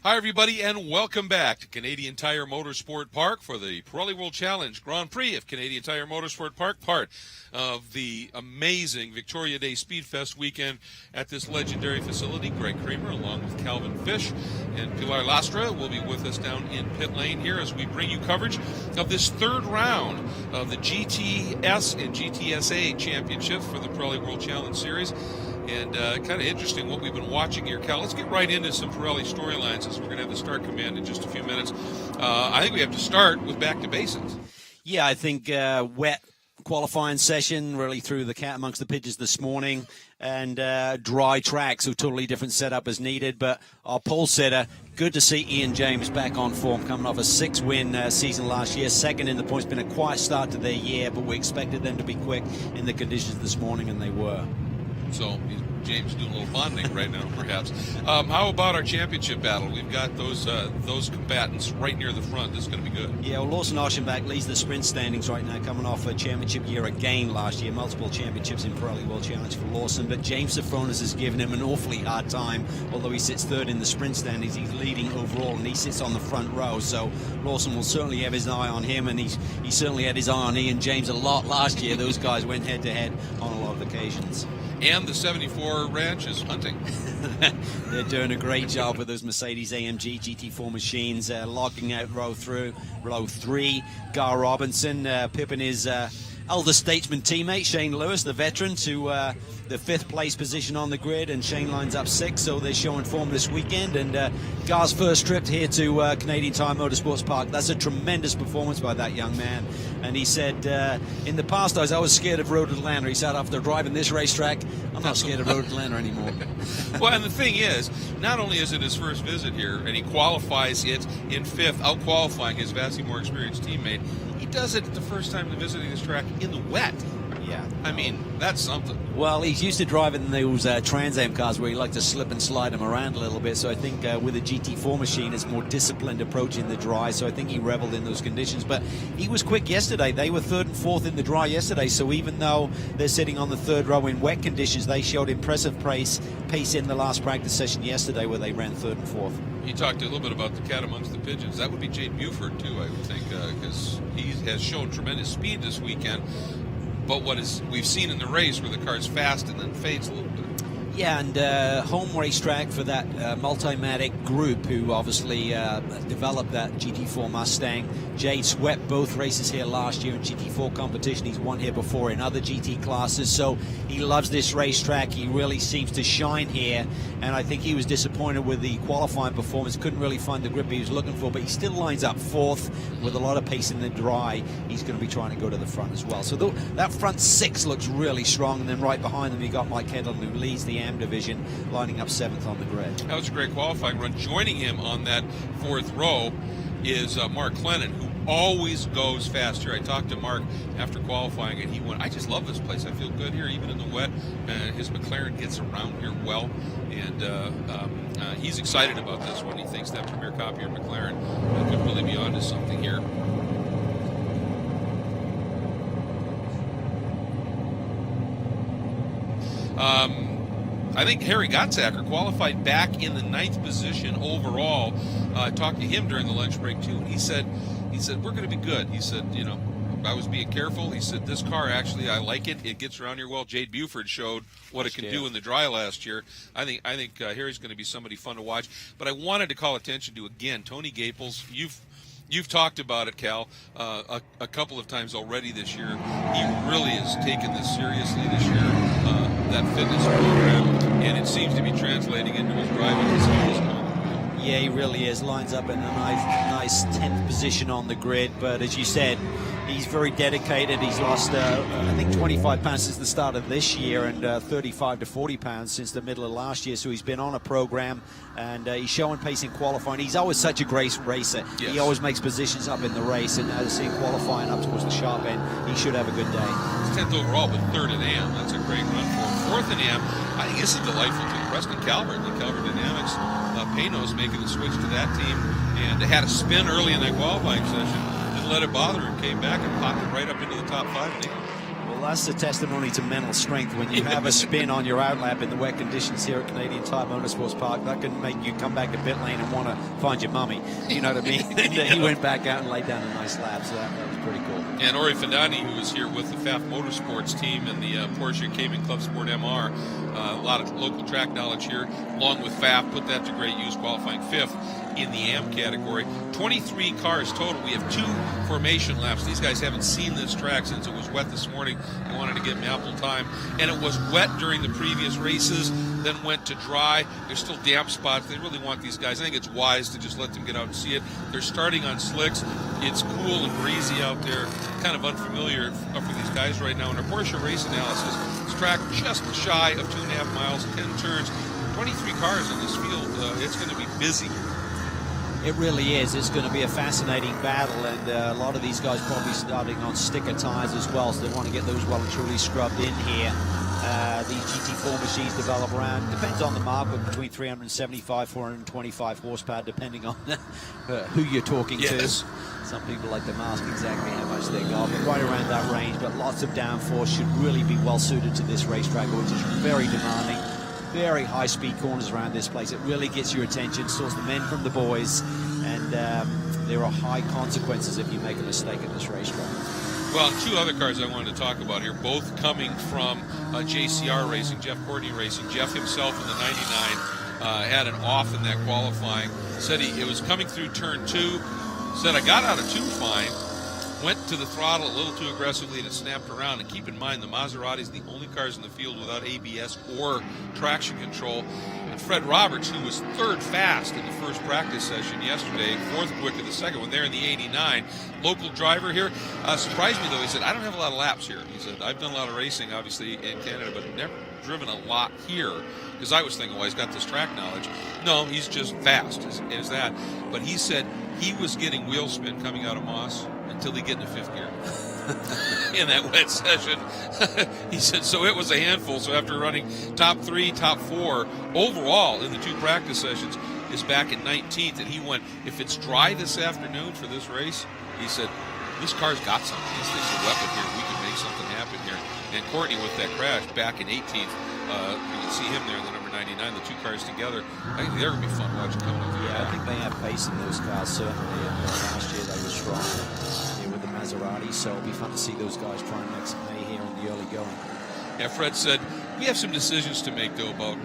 Hi, everybody, and welcome back to Canadian Tire Motorsport Park for the Pirelli World Challenge Grand Prix of Canadian Tire Motorsport Park, part of the amazing Victoria Day Speedfest weekend at this legendary facility. Greg Kramer, along with Calvin Fish and Pilar Lastra, will be with us down in pit lane here as we bring you coverage of this third round of the GTS and GTSA championships for the Pirelli World Challenge Series. And kind of interesting what we've been watching here, Cal. Let's get right into some Pirelli storylines as we're going to have the start command in just a few minutes. I think we have to start with back to basics. Yeah, I think wet qualifying session really threw the cat amongst the pigeons this morning, and dry track, so totally different setup as needed. But our pole setter, good to see Ian James back on form, coming off a 6-win season last year. Second in the points, been a quiet start to their year, but we expected them to be quick in the conditions this morning, and they were. So James doing a little bonding right now, perhaps. How about our championship battle? We've got those combatants right near the front. This is going to be good. Yeah, well, Lawson Aschenbach leads the sprint standings right now, coming off a championship year again last year. Multiple championships in Pirelli World Challenge for Lawson. But James Safronis has given him an awfully hard time. Although he sits third in the sprint standings, he's leading overall, and he sits on the front row. So Lawson will certainly have his eye on him, and he certainly had his eye on Ian James a lot last year. Those guys went head-to-head on a lot of occasions. And the 74 Ranch is hunting. They're doing a great job with those Mercedes AMG GT4 machines, logging out row 3. Gar Robinson pipping his elder statesman teammate, Shane Lewis, the veteran, to the 5th place position on the grid, and Shane lines up 6th, so they're showing form this weekend. And Gar's first trip here to Canadian Tire Motorsports Park, that's a tremendous performance by that young man. And he said, in the past I was scared of Road Atlanta. He said, after driving this racetrack, I'm not scared of Road Atlanta anymore. Well, and the thing is, not only is it his first visit here, and he qualifies it in 5th, out-qualifying his vastly more experienced teammate, he does it the first time visiting this track in the wet. Yeah. I mean, that's something. Well, he's used to driving those Trans Am cars where you like to slip and slide them around a little bit. So I think with a GT4 machine, it's more disciplined approach in the dry. So I think he reveled in those conditions. But he was quick yesterday. They were 3rd and 4th in the dry yesterday. So even though they're sitting on the 3rd row in wet conditions, they showed impressive pace in the last practice session yesterday where they ran 3rd and 4th. You talked a little bit about the cat amongst the pigeons. That would be Jade Buford, too, I would think, because he has shown tremendous speed this weekend. But we've seen in the race where the car's fast and then fades a little bit. Yeah, and home racetrack for that Multimatic group who obviously developed that GT4 Mustang. Jade swept both races here last year in GT4 competition. He's won here before in other GT classes, so he loves this racetrack. He really seems to shine here, and I think he was disappointed with the qualifying performance. Couldn't really find the grip he was looking for, but he still lines up 4th with a lot of pace in the dry. He's going to be trying to go to the front as well. So that front 6 looks really strong, and then right behind them you got Mike Kendall, who leads the AM division, lining up 7th on the grid. That was a great qualifying run. Joining him on that 4th row is Mark Clennon, who always goes fast here. I talked to Mark after qualifying, and he went, I just love this place. I feel good here, even in the wet. His McLaren gets around here well, and he's excited about this one. He thinks that Premier Copier McLaren could really be onto something here. I think Harry Gottsacker qualified back in the 9th position overall. I talked to him during the lunch break too, and he said we're going to be good. He said, I was being careful. He said this car actually, I like it. It gets around here well. Jade Buford showed what it can do in the dry last year. I think Harry's going to be somebody fun to watch. But I wanted to call attention to again Tony Gaples. You've talked about it, Cal, a couple of times already this year. He really has taken this seriously this year, that fitness program, and it seems to be translating into his driving skills. Yeah, he really is. Lines up in a nice 10th position on the grid, but as you said, he's very dedicated. He's lost, I think, 25 pounds since the start of this year, and 35 to 40 pounds since the middle of last year. So he's been on a program, and he's showing pace in qualifying. He's always such a great racer. Yes. He always makes positions up in the race, and now to see him qualifying up towards the sharp end, he should have a good day. He's 10th overall, but 3rd in AM. That's a great run for him. 4th in AM. I think this is delightful too. Preston Calvert, the Calvert Dynamics, Panoz making the switch to that team, and they had a spin early in that qualifying session. Didn't let it bother him. Came back and popped it right up into the top 5. Well, that's a testimony to mental strength. When you have a spin on your outlap in the wet conditions here at Canadian Tire Motorsports Park, that can make you come back to pit lane and want to find your mummy. You know what I mean? And he went back out and laid down a nice lap, so that was pretty cool. And Ori Fandani, who was here with the FAF Motorsports team and the Porsche Cayman Club Sport MR, a lot of local track knowledge here, along with FAF, put that to great use, qualifying 5th in the AM category. 23 cars total. We have 2 formation laps. These guys haven't seen this track since it was wet this morning. They wanted to give them ample time. And it was wet during the previous races, then went to dry. There's still damp spots. They really want these guys. I think it's wise to just let them get out and see it. They're starting on slicks. It's cool and breezy out there. Kind of unfamiliar for these guys right now. In our Porsche race analysis, this track just shy of 2.5 miles, 10 turns. 23 cars in this field. It's going to be busy. It really is. It's going to be a fascinating battle, and a lot of these guys probably starting on sticker tires as well, so they want to get those well and truly scrubbed in here. These GT4 machines develop around, depends on the market, between 375, 425 horsepower, depending on who you're talking to. Some people like to mask exactly how much they got, but right around that range. But lots of downforce, should really be well suited to this racetrack, which is very demanding. Very high-speed corners around this place. It really gets your attention, sorts the men from the boys, and there are high consequences if you make a mistake at this racetrack. Well, 2 other cars I wanted to talk about here, both coming from JCR Racing, Jeff Courtney Racing. Jeff himself in the 99 had an off in that qualifying. Said it was coming through turn 2. Said, I got out of 2 fine. Went to the throttle a little too aggressively and it snapped around. And keep in mind, the Maserati's the only cars in the field without ABS or traction control. And Fred Roberts, who was 3rd fast in the first practice session yesterday, 4th quick in the second one, there in the 89. Local driver here. Surprised me, though. He said, I don't have a lot of laps here. He said, I've done a lot of racing, obviously, in Canada, but never driven a lot here. Because I was thinking, well, he's got this track knowledge. No, he's just fast, is that. But he said he was getting wheel spin coming out of Moss until he get into 5th gear in that wet session. He said, so it was a handful. So after running top 3, top 4 overall in the 2 practice sessions, is back at 19th. And he went, if it's dry this afternoon for this race, he said, this car's got something. This thing's a weapon here. We can make something happen here. And Courtney with that crash back in 18th. You can see him there in the number 99, the 2 cars together. I think they're going to be fun watching coming up. Yeah, I think they have pace in those cars, certainly. And last year they were strong here with the Maserati, so it'll be fun to see those guys try and make some hay here in the early going. Yeah, Fred said, we have some decisions to make, though, about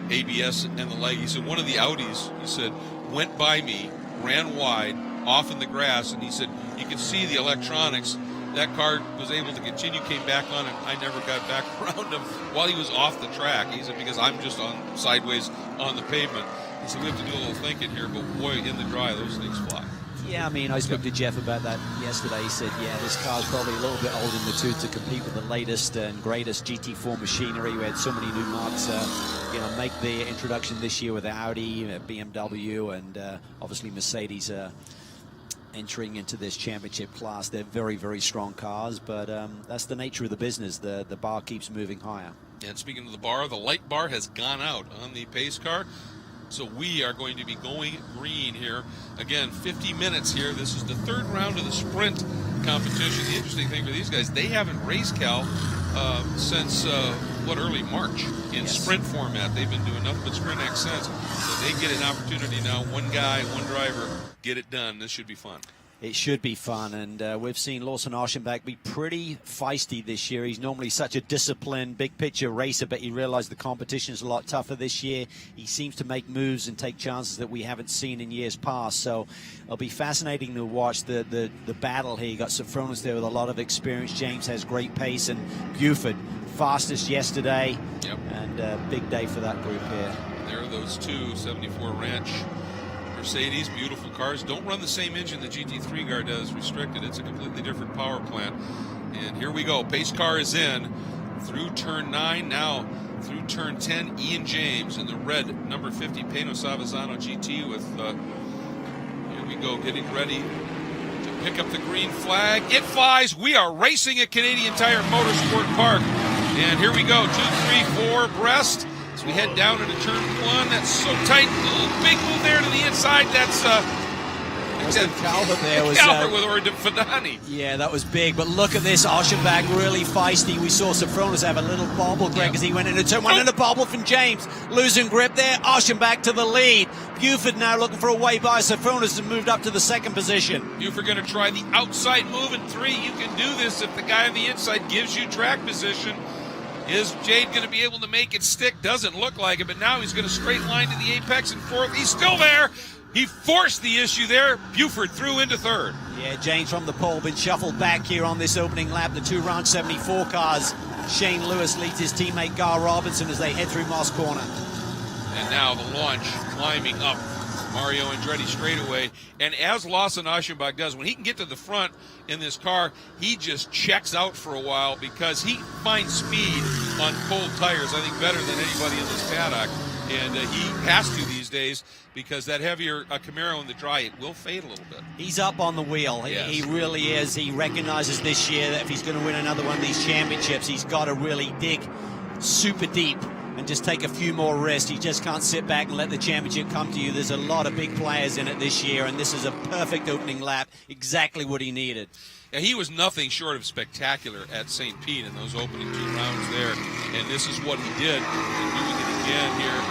ABS and the like. He said, one of the Audis, he said, went by me, ran wide, off in the grass, and he said, you can see the electronics. That car was able to continue, came back on, and I never got back around him while he was off the track. He said, because I'm just on sideways on the pavement. He said, we have to do a little thinking here, but boy, in the dry, those things fly. Yeah, I mean, I spoke to Jeff about that yesterday. He said, yeah, this car's probably a little bit old in the tooth to compete with the latest and greatest GT4 machinery. We had so many new marks, make the introduction this year with Audi, BMW, and obviously Mercedes entering into this championship class. They're very, very strong cars, but that's the nature of the business. The bar keeps moving higher. And speaking of the bar, the light bar has gone out on the pace car. So we are going to be going green here. Again, 50 minutes here. This is the 3rd round of the sprint competition. The interesting thing for these guys, they haven't raced, Cal, since, early March in sprint format. They've been doing nothing but Sprint X since. So they get an opportunity now, one guy, one driver, get it done. This should be fun. It should be fun, and we've seen Lawson Aschenbach be pretty feisty this year. He's normally such a disciplined, big-picture racer, but he realized the competition is a lot tougher this year. He seems to make moves and take chances that we haven't seen in years past, so it'll be fascinating to watch the battle here. You got Sophronius there with a lot of experience. James has great pace, and Buford, fastest yesterday, and big day for that group here. And there are those 2 74 Ranch Mercedes, beautiful cars. Don't run the same engine the GT3 car does, restricted. It's a completely different power plant. And here we go. Pace car is in through turn 9. Now through turn 10, Ian James in the red number 50 Panoz Avezzano GT with, here we go, getting ready to pick up the green flag. It flies. We are racing at Canadian Tire Motorsport Park. And here we go, 2, 3, 4 breast. We head down into turn 1. That's so tight. A little big move there to the inside. That's Calvert there was Calvert with Fadani. Yeah, that was big. But look at this, Aschenbach really feisty. We saw Sofronis have a little bobble, Greg, as he went into turn one, and a bobble from James. Losing grip there. Aschenbach to the lead. Buford now looking for a way by. Sofronis has moved up to the second position. Buford going to try the outside move in 3. You can do this if the guy on the inside gives you track position. Is Jade going to be able to make it stick? Doesn't look like it, but now he's going to straight line to the apex in 4th. He's still there. He forced the issue there. Buford through into 3rd. Yeah, James from the pole been shuffled back here on this opening lap. The 2 Ranch 74 cars. Shane Lewis leads his teammate Gar Robinson as they head through Moss Corner. And now the launch climbing up Mario Andretti straightaway. And as Lawson Aschenbach does, when he can get to the front in this car, he just checks out for a while because he finds speed on cold tires, I think, better than anybody in this paddock. And he has to these days because that heavier Camaro in the dry, it will fade a little bit. He's up on the wheel. Yes. He really is. He recognizes this year that if he's going to win another one of these championships, he's got to really dig super deep and just take a few more risks. You just can't sit back and let the championship come to you. There's a lot of big players in it this year, and this is a perfect opening lap, exactly what he needed. Yeah, he was nothing short of spectacular at St. Pete in those opening 2 rounds there, and this is what he did. And doing it again here,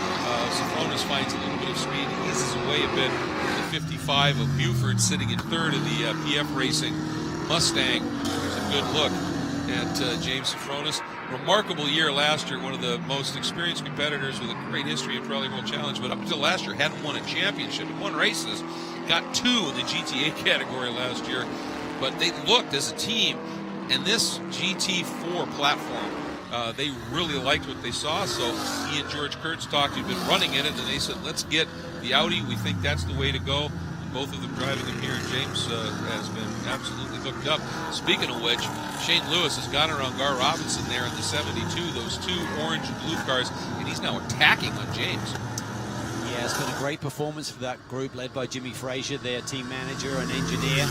Sofronis finds a little bit of speed, eases away a bit. The 55 of Buford sitting in 3rd of the PF Racing Mustang. There's a good look at James Sofronis. Remarkable year last year, one of the most experienced competitors with a great history in Rally World Challenge, but up until last year hadn't won a championship. He won races, got 2 in the GTA category last year, but they looked as a team, and this GT4 platform, they really liked what they saw, so he and George Kurtz talked, he'd been running in it, and they said, let's get the Audi, we think that's the way to go. Both of them driving them here, and James has been absolutely hooked up. Speaking of which, Shane Lewis has got around Gar Robinson there in the 72, those 2 orange and blue cars, and he's now attacking on James. Yeah, it's been a great performance for that group led by Jimmy Frazier, their team manager and engineer.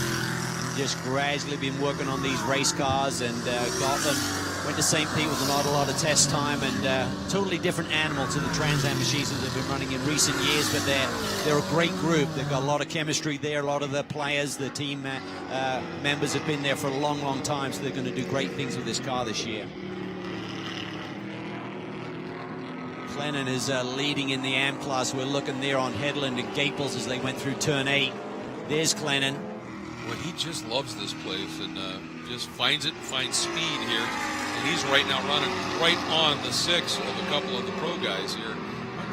Just gradually been working on these race cars and got them. Went to St. Pete with not a lot of test time, and totally different animal to the Trans Am machines that they've been running in recent years, but they're a great group. They've got a lot of chemistry there. A lot of the players, the team members have been there for a long, long time, so they're going to do great things with this car this year. Clennon is leading in the Am class. We're looking there on Headland and Gaples as they went through turn 8. There's Clennon. Well, he just loves this place and just finds speed here. And he's right now running right on the 6 of a couple of the pro guys here.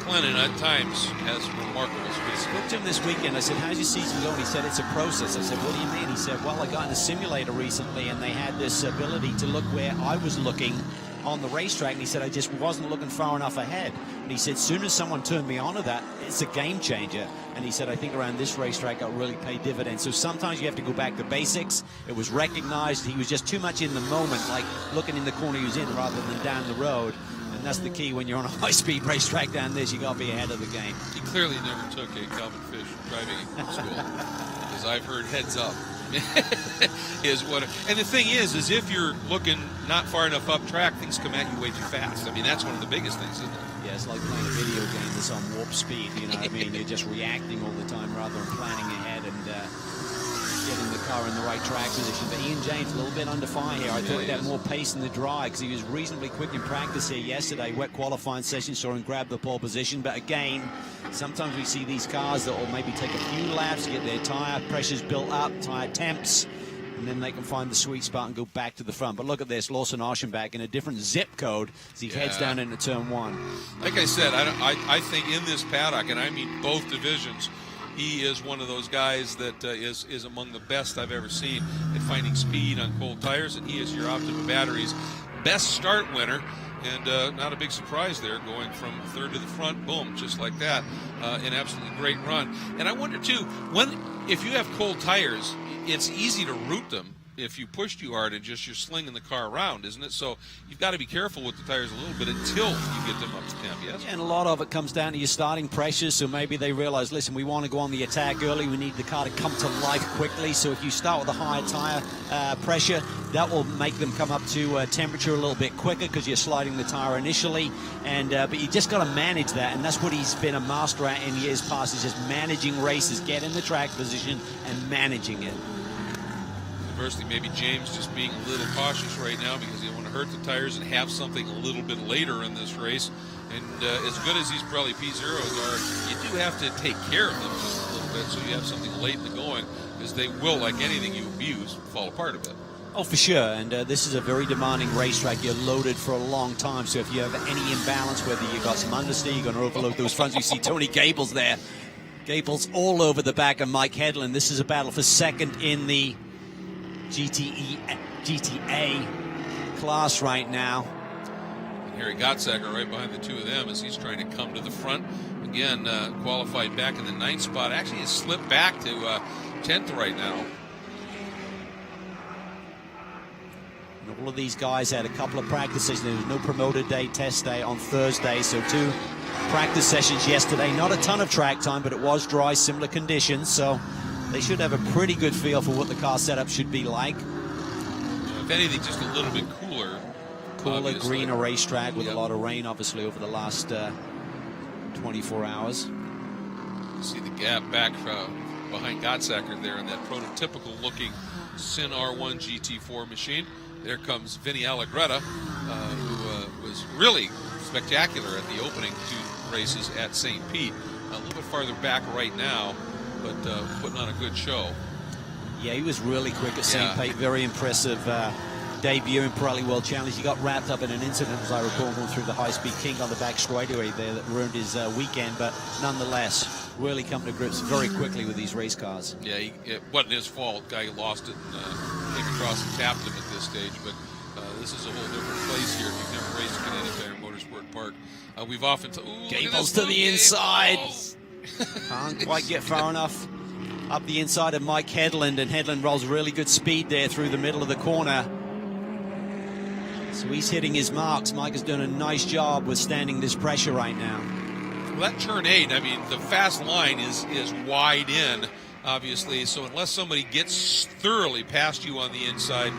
Clennon at times has remarkable speed. I spoke to him this weekend. I said, how's your season going? He said, it's a process. I said, what do you mean? He said, well, I got in a simulator recently and they had this ability to look where I was looking on the racetrack, and he said I just wasn't looking far enough ahead. And he said, as soon as someone turned me onto that, it's a game changer. And he said, I think around this racetrack I'll really pay dividends. So sometimes you have to go back to basics. It was recognized he was just too much in the moment, like looking in the corner he was in rather than down the road. And that's the key when you're on a high-speed racetrack down this. You got to be ahead of the game. He clearly never took a Calvin Fish driving school, because I've heard heads up. Is what, and the thing is if you're looking not far enough up track, things come at you way too fast. I mean, that's one of the biggest things, isn't it? Yeah, it's like playing a video game that's on warp speed, you know what I mean? You're just reacting all the time rather than planning ahead and getting the car in the right track position. But Ian James, a little bit under fire here. I thought he had more pace in the dry because he was reasonably quick in practice here yesterday. Wet qualifying session, saw him grab the pole position. But again, sometimes we see these cars that will maybe take a few laps, get their tire pressures built up, tire temps, and then they can find the sweet spot and go back to the front. But look at this, Lawson Aschenbach in a different zip code as he heads down into turn 1. Like I said, I think in this paddock, and I mean both divisions, he is one of those guys that is among the best I've ever seen at finding speed on cold tires, and he is your Optima Batteries best start winner. And not a big surprise there, going from 3rd to the front, boom, just like that. An absolutely great run. And I wonder, too, if you have cold tires, it's easy to route them if you push too hard and just you're slinging the car around, isn't it? So you've got to be careful with the tires a little bit until you get them up to temp, yes? And a lot of it comes down to your starting pressure, so maybe they realize, listen, we want to go on the attack early, we need the car to come to life quickly, so if you start with a higher tire pressure, that will make them come up to temperature a little bit quicker because you're sliding the tire initially, and but you just got to manage that, and that's what he's been a master at in years past, is just managing races, get in the track position and managing it. Conversely, maybe James just being a little cautious right now because he don't want to hurt the tires and have something a little bit later in this race. And as good as these Pirelli P0s are, you do have to take care of them just a little bit so you have something late in the going, because they will, like anything you abuse, fall apart a bit. Oh, for sure, and this is a very demanding racetrack. You're loaded for a long time, so if you have any imbalance, whether you've got some understeer, you're going to overload those fronts. You see Tony Gables there. Gables all over the back of Mike Headland. This is a battle for second in the GTA class right now. And Harry Gottsacker right behind the two of them as he's trying to come to the front. Again, qualified back in the 9th spot. Actually, has slipped back to 10th right now. And all of these guys had a couple of practice sessions. There was no promoted day, test day on Thursday, so 2 practice sessions yesterday. Not a ton of track time, but it was dry, similar conditions, so they should have a pretty good feel for what the car setup should be like. If anything, just a little bit cooler. Cooler, greener racetrack with a lot of rain, obviously, over the last 24 hours. You see the gap back behind Gottsacker there in that prototypical looking Sin R1 GT4 machine. There comes Vinny Allegretta, who was really spectacular at the opening 2 races at St. Pete. A little bit farther back right now, but putting on a good show. Yeah, he was really quick at St. Pete. Very impressive debut in Pirelli World Challenge. He got wrapped up in an incident, as I recall, going through the high-speed kink on the back straightaway there that ruined his weekend, but nonetheless, really come to grips very quickly with these race cars. Yeah, it wasn't his fault. Guy lost it and came across and tapped him at this stage, but this is a whole different place here if you've never raced Canadian Tire Motorsport Park. We've often... Gables to the inside. Can't quite get far enough up the inside of Mike Headland, and Headland rolls really good speed there through the middle of the corner. So he's hitting his marks. Mike has done a nice job withstanding this pressure right now. Well, that turn 8, I mean, the fast line is wide in, obviously, so unless somebody gets thoroughly past you on the inside,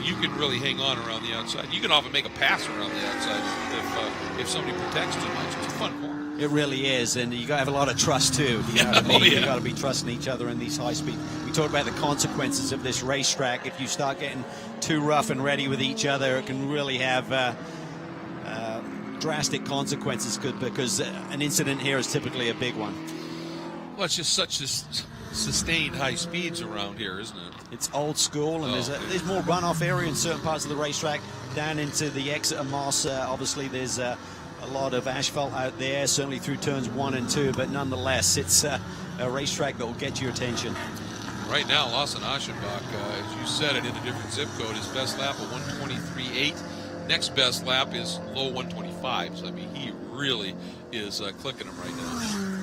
you can really hang on around the outside. You can often make a pass around the outside if somebody protects too much. It's a fun corner. It really is, and you got to have a lot of trust too. You know what I mean? You got to be trusting each other in these high speed. We talked about the consequences of this racetrack. If you start getting too rough and ready with each other, it can really have drastic consequences. Because an incident here is typically a big one. Well, it's just such sustained high speeds around here, isn't it? It's old school, and there's more runoff area in certain parts of the racetrack. Down into the exit of Moss, obviously there's a lot of asphalt out there, certainly through turns 1 and 2, but nonetheless, it's a racetrack that will get your attention. Right now, Lawson Aschenbach, as you said it, in a different zip code, his best lap of 123.8. Next best lap is low 125. So I mean, he really is clicking him right now.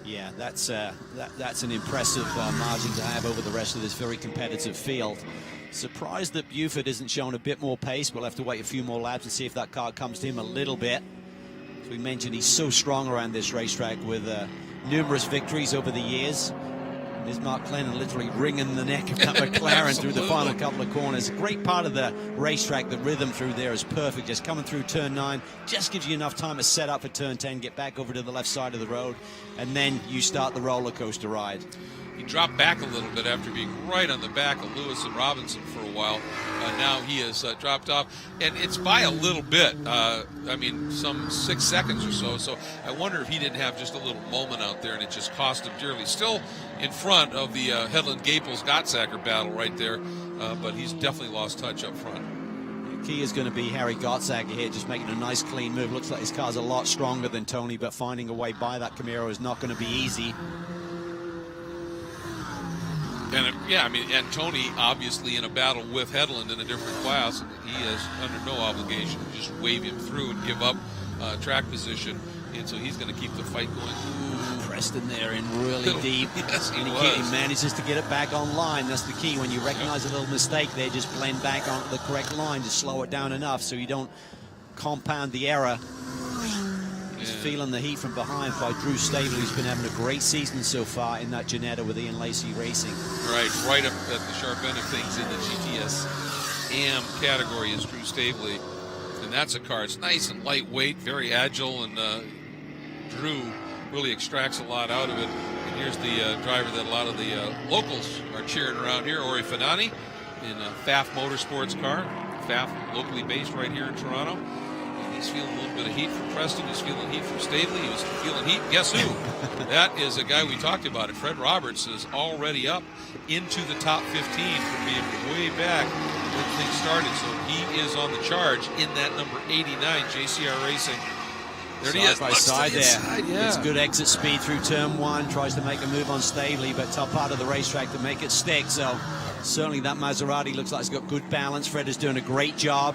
Yeah, that's an impressive margin to have over the rest of this very competitive field. Surprised that Buford isn't showing a bit more pace. We'll have to wait a few more laps and see if that car comes to him a little bit. As we mentioned, he's so strong around this racetrack with numerous victories over the years. There's Mark Clennon literally wringing the neck of that McLaren through the final couple of corners. A great part of the racetrack, the rhythm through there is perfect. Just coming through turn 9, just gives you enough time to set up for turn 10, get back over to the left side of the road, and then you start the roller coaster ride. He dropped back a little bit after being right on the back of Lewis and Robinson for a while. Now he has dropped off, and it's by a little bit. I mean, some 6 seconds or so. So I wonder if he didn't have just a little moment out there, and it just cost him dearly. Still in front of the Headland-Gaples-Gottsacker battle right there, but he's definitely lost touch up front. The key is going to be Harry Gottsacker here, just making a nice clean move. Looks like his car's a lot stronger than Tony, but finding a way by that Camaro is not going to be easy. And yeah, I mean, and Tony obviously in a battle with Headland in a different class, and he is under no obligation to just wave him through and give up track position, and so he's going to keep the fight going. Ooh, Preston there in really deep. Yes, and he manages to get it back online. That's the key. When you recognize a little mistake there, just blend back onto the correct line. Just slow it down enough so you don't compound the error. He's feeling the heat from behind by Drew Stable, who's been having a great season so far in that Ginetta with Ian Lacey Racing. Right up at the sharp end of things in the GTS category is Drew Stabley. And that's a car. It's nice and lightweight, very agile, and Drew really extracts a lot out of it. And here's the driver that a lot of the locals are cheering around here, Ori Fedani, in a FAF Motorsports car. FAF, locally based right here in Toronto. And he's feeling a little bit of heat from Preston. He's feeling heat from Stabley. He was feeling heat. Guess who? That is a guy we talked about. Fred Roberts is already up into the top 15 from being way back when things started. So he is on the charge in that number 89 JCR Racing. There he is. By side there. Yeah. It's good exit speed through turn one. Tries to make a move on Stabley, but top part of the racetrack to make it stick. So certainly that Maserati looks like it's got good balance. Fred is doing a great job.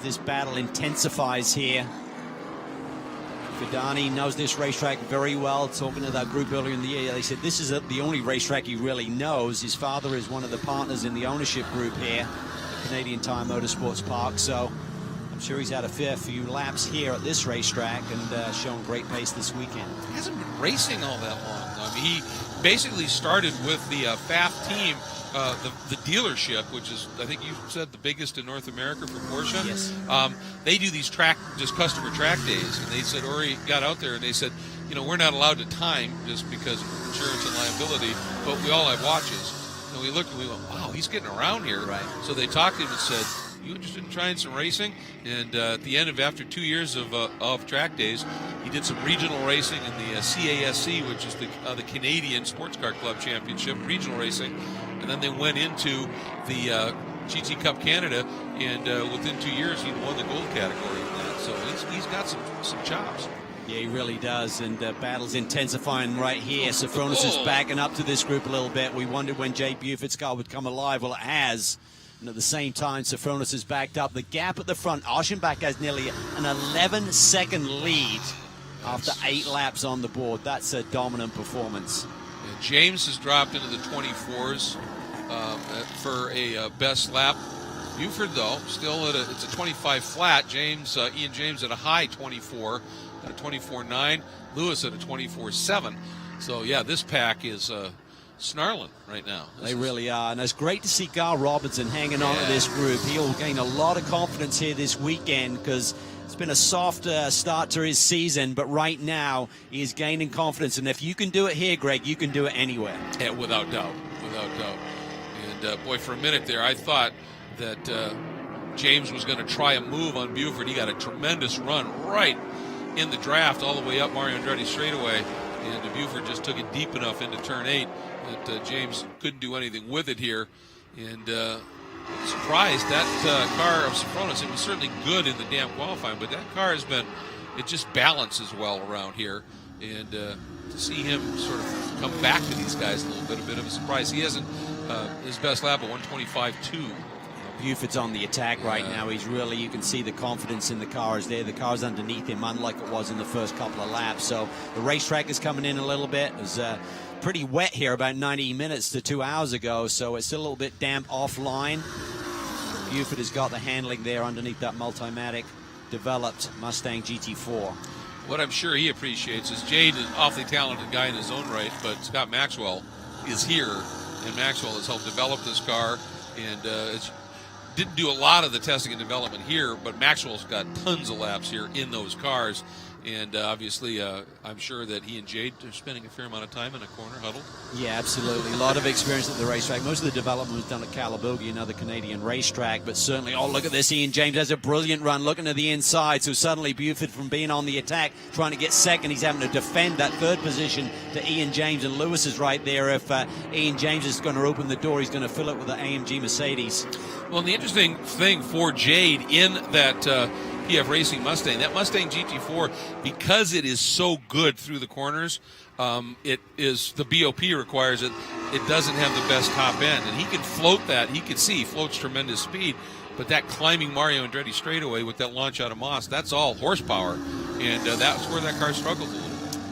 This battle intensifies here. Fedani knows this racetrack very well. Talking to that group earlier in the year, they said this is the only racetrack he really knows. His father is one of the partners in the ownership group here, the Canadian Tire Motorsports Park. So I'm sure he's had a fair few laps here at this racetrack and shown great pace this weekend. He hasn't been racing all that long. I mean, he basically started with the FAF team, the dealership, which is, I think you said, the biggest in North America for Porsche. Yes. They do these customer track days, and they said, Ori got out there and they said, you know, we're not allowed to time just because of insurance and liability, but we all have watches. And we looked and we went, wow, he's getting around here. Right. So they talked to him and said, you interested in trying some racing? And at the end of after 2 years of track days, he did some regional racing in the CASC, which is the Canadian Sports Car Club Championship, regional racing. And then they went into the GT Cup Canada, and within 2 years, he won the gold category in that. So he's got some chops. Yeah, he really does, and battle's intensifying right here. Sophronius is backing up to this group a little bit. We wondered when Jay Buford's car would come alive. Well, it has. And at the same time, Sophronius is backed up. The gap at the front, Aschenbach has nearly an 11-second lead after 8 laps on the board. That's a dominant performance. And James has dropped into the 24s for a best lap. Buford, though, still it's a 25 flat. Ian James at a high 24, at a 24.9. Lewis at a 24.7. So, yeah, this pack is snarling right now. They really are, and it's great to see Gar Robinson hanging on to this group. He'll gain a lot of confidence here this weekend because it's been a soft start to his season, but right now he is gaining confidence, and if you can do it here, Greg, you can do it anywhere. Yeah, without doubt, without doubt. And boy, for a minute there, I thought that James was going to try a move on Buford. He got a tremendous run right in the draft all the way up Mario Andretti straightaway, and Buford just took it deep enough into turn 8 that James couldn't do anything with it here. And surprised that car of Sophronius, it was certainly good in the damn qualifying, but that car has been, it just balances well around here. And to see him sort of come back to these guys a bit of a surprise. He hasn't his best lap at 125.2. Buford's on the attack right now. He's really, you can see the confidence in the car is there. The car's underneath him, unlike it was in the first couple of laps. So the racetrack is coming in a little bit. It was pretty wet here about 90 minutes to 2 hours ago, so it's still a little bit damp offline. Buford has got the handling there underneath that Multimatic developed Mustang GT4. What I'm sure he appreciates is Jade is an awfully talented guy in his own right, but Scott Maxwell is here, and Maxwell has helped develop this car, and didn't do a lot of the testing and development here, but Maxwell's got tons of laps here in those cars. And obviously, I'm sure that he and Jade are spending a fair amount of time in a corner huddle. Yeah, absolutely. A lot of experience at the racetrack. Most of the development was done at Calabogie, another Canadian racetrack. But certainly, oh, look at this. Ian James has a brilliant run looking to the inside. So suddenly, Buford, from being on the attack, trying to get second, he's having to defend that third position to Ian James. And Lewis is right there. If Ian James is going to open the door, he's going to fill it with the AMG Mercedes. Well, the interesting thing for Jade in that PF Racing Mustang, that Mustang GT4, because it is so good through the corners, it is, the BOP requires it. It doesn't have the best top end, and he can float that. He floats tremendous speed, but that climbing Mario Andretti straightaway with that launch out of Moss, that's all horsepower, and that's where that car struggles a little.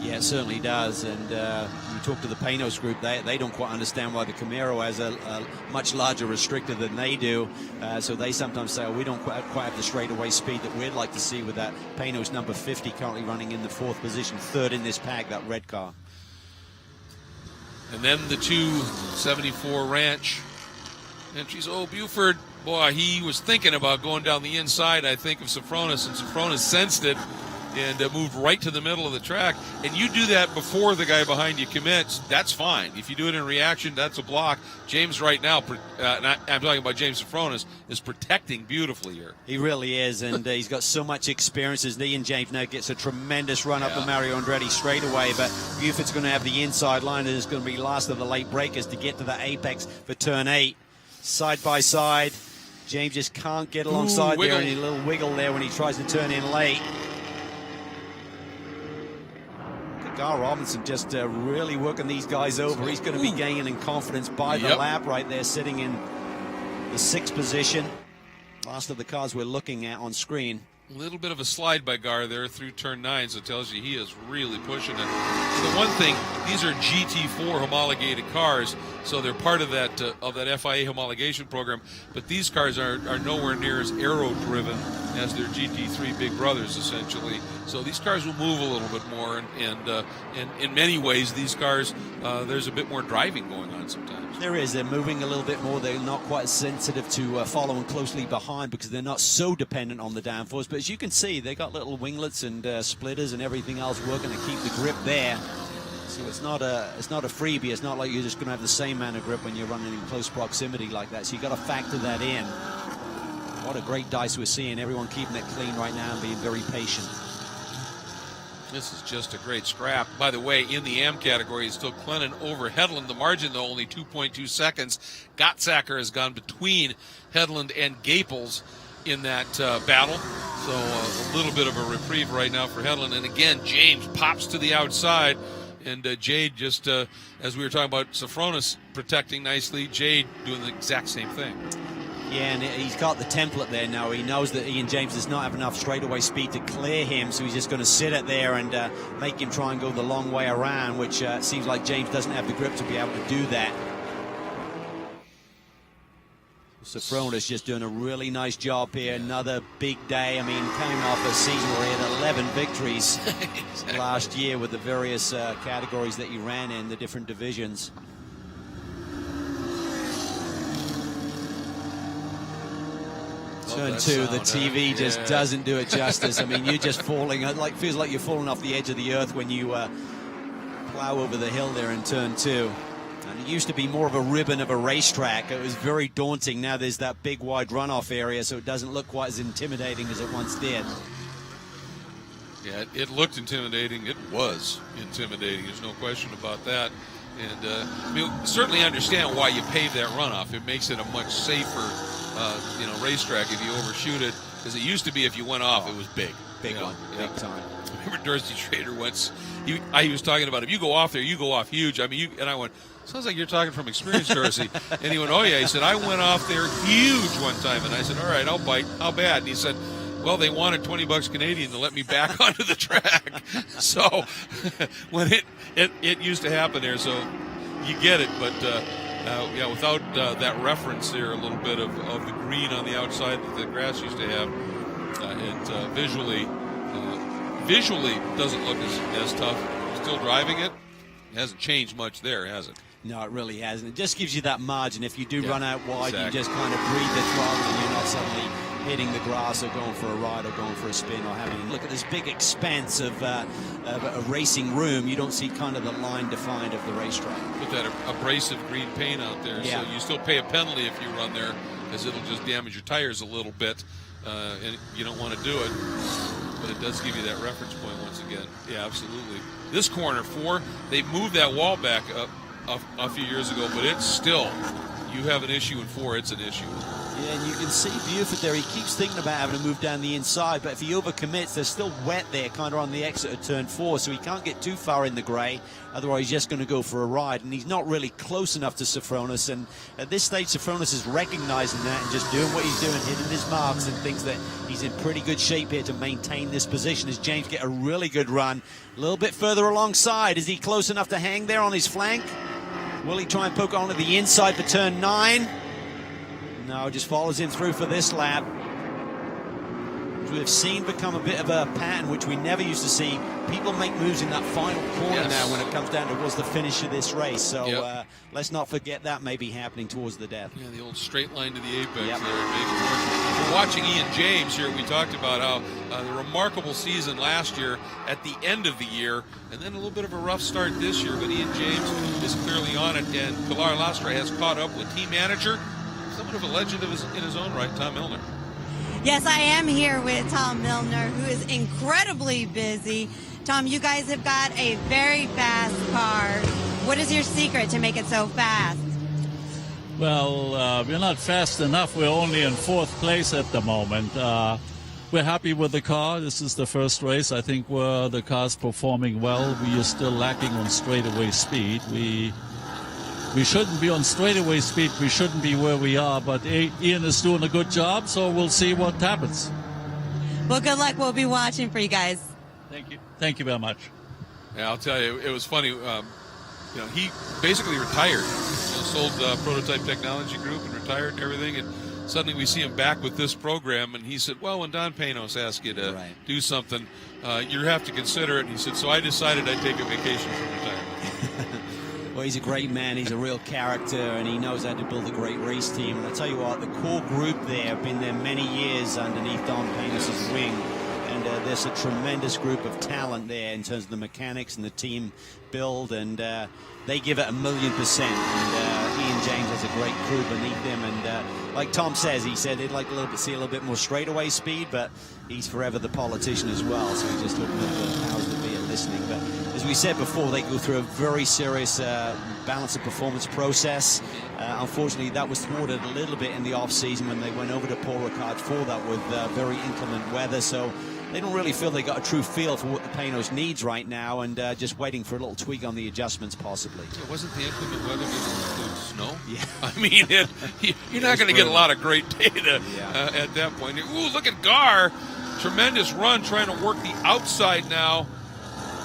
Yeah, it certainly does. And you talk to the Panoz group, they don't quite understand why the Camaro has a much larger restrictor than they do. So they sometimes say, oh, we don't quite have the straightaway speed that we'd like to see with that Panoz number 50 currently running in the 4th position, 3rd in this pack, that red car. And then the 274 Ranch entries. Oh, Buford, boy, he was thinking about going down the inside, I think, of Sofronis, and Sofronis sensed it and moved right to the middle of the track. And you do that before the guy behind you commits, that's fine. If you do it in reaction, that's a block. James right now, and I'm talking about James Sofronis, is protecting beautifully here. He really is, and he's got so much experience. As Ian James now gets a tremendous run up to Mario Andretti straight away, but Buford's going to have the inside line, and it's going to be last of the late breakers to get to the apex for turn 8. Side by side, James just can't get alongside there, and a little wiggle there when he tries to turn in late. Gar Robinson just really working these guys over. He's going to be gaining in confidence by the lap right there, sitting in the 6th position. Last of the cars we're looking at on screen. A little bit of a slide by Gar there through turn 9, so it tells you he is really pushing it. The one thing, these are GT4 homologated cars, so they're part of that FIA homologation program, but these cars are nowhere near as aero-driven as their GT3 big brothers, essentially. So these cars will move a little bit more, and in many ways, these cars, there's a bit more driving going on sometimes. There is. They're moving a little bit more. They're not quite as sensitive to following closely behind because they're not so dependent on the downforce. But as you can see, they got little winglets and splitters and everything else working to keep the grip there. So it's not a freebie. It's not like you're just going to have the same amount of grip when you're running in close proximity like that. So you got to factor that in. What a great dice we're seeing. Everyone keeping it clean right now and being very patient. This is just a great scrap. By the way, in the AM category, it's still Clennon over Hedlund. The margin, though, only 2.2 seconds. Gottsacker has gone between Hedlund and Gaples in that battle. So a little bit of a reprieve right now for Hedlund. And again, James pops to the outside. And Jade just, as we were talking about Sofronis protecting nicely, Jade doing the exact same thing. Yeah, and he's got the template there now. He knows that Ian James does not have enough straightaway speed to clear him, so he's just going to sit it there and make him try and go the long way around, which seems like James doesn't have the grip to be able to do that. Sofronis just doing a really nice job here. Another big day. I mean, coming off a season where he had 11 victories exactly. Last year with the various categories that he ran in, the different divisions. Turn 2, the TV just doesn't do it justice. I mean, you're just falling, feels like you're falling off the edge of the earth when you plow over the hill there in turn 2. And it used to be more of a ribbon of a racetrack. It was very daunting. Now there's that big wide runoff area, so it doesn't look quite as intimidating as it once did. Yeah, it looked intimidating. It was intimidating. There's no question about that. And I mean, certainly understand why you pave that runoff. It makes it a much safer racetrack if you overshoot it, because it used to be if you went off, it was big. Big one, big time. I remember Dorsey Schrader once, he was talking about if you go off there, you go off huge. I mean, and I went, sounds like you're talking from experience, Dorsey. And he went, oh yeah. He said, I went off there huge one time. And I said, all right, I'll bite. How bad? And he said, well, they wanted $20 Canadian to let me back onto the track. So when it used to happen there, so you get it, but yeah, without that reference there, a little bit of the green on the outside that the grass used to have, it visually doesn't look as tough. Still driving it, hasn't changed much there, has it? No, it really hasn't. It just gives you that margin. If you do run out wide, you just kind of breathe the throttle and you're not suddenly hitting the grass or going for a ride or going for a spin or having look at this big expanse of a racing room. You don't see kind of the line defined of the racetrack. Put that abrasive green paint out there, so you still pay a penalty if you run there, because it'll just damage your tires a little bit, and you don't want to do it. But it does give you that reference point once again. Yeah, absolutely. This corner 4, they moved that wall back up a few years ago, but it's still, you have an issue in 4, it's an issue. Yeah, and you can see Buford there. He keeps thinking about having to move down the inside, but if he overcommits, there's still wet there, kind of on the exit of turn 4, so he can't get too far in the grey. Otherwise, he's just going to go for a ride, and he's not really close enough to Sophronis. And at this stage, Sophronis is recognizing that and just doing what he's doing, hitting his marks, and thinks that he's in pretty good shape here to maintain this position as James get a really good run. A little bit further alongside. Is he close enough to hang there on his flank? Will he try and poke onto the inside for turn 9? No, just follows him through for this lap. We've seen become a bit of a pattern which we never used to see. People make moves in that final corner now when it comes down towards the finish of this race. So let's not forget that may be happening towards the death. Yeah, the old straight line to the apex there. We're watching Ian James here. We talked about how the remarkable season last year at the end of the year, and then a little bit of a rough start this year. But Ian James is clearly on it, and Pilar Lastra has caught up with team manager, somewhat of a legend in his own right, Tom Milner. Yes, I am here with Tom Milner, who is incredibly busy. Tom, you guys have got a very fast car. What is your secret to make it so fast? Well, we're not fast enough. We're only in 4th place at the moment. We're happy with the car. This is the first race. I think the car's performing well. We are still lacking on straightaway speed. We shouldn't be on straightaway speed. We shouldn't be where we are, but Ian is doing a good job, so we'll see what happens. Well, good luck. We'll be watching for you guys. Thank you. Thank you very much. Yeah, I'll tell you, it was funny. He basically retired. Sold Prototype Technology Group and retired and everything, and suddenly we see him back with this program, and he said, well, when Don Panoz asked you to do something, you have to consider it. And he said, so I decided I'd take a vacation from retirement. Well, he's a great man. He's a real character, and he knows how to build a great race team. And I tell you what, the core group there have been there many years underneath Don Panoz's wing. And there's a tremendous group of talent there in terms of the mechanics and the team build, and they give it 1,000,000%. And Ian James has a great crew beneath him. And like Tom says, he said he'd like to see a little bit more straightaway speed, but he's forever the politician as well. So he's just hoping that the powers that be are listening. But as we said before, they go through a very serious balance of performance process. Unfortunately, that was thwarted a little bit in the off-season when they went over to Paul Ricard for that with very inclement weather. So they don't really feel they got a true feel for what the Panoz needs right now, and just waiting for a little tweak on the adjustments possibly. It wasn't the inclement weather that include snow? Yeah. I mean, you're not going to get a lot of great data at that point. Ooh, look at Gar. Tremendous run trying to work the outside now.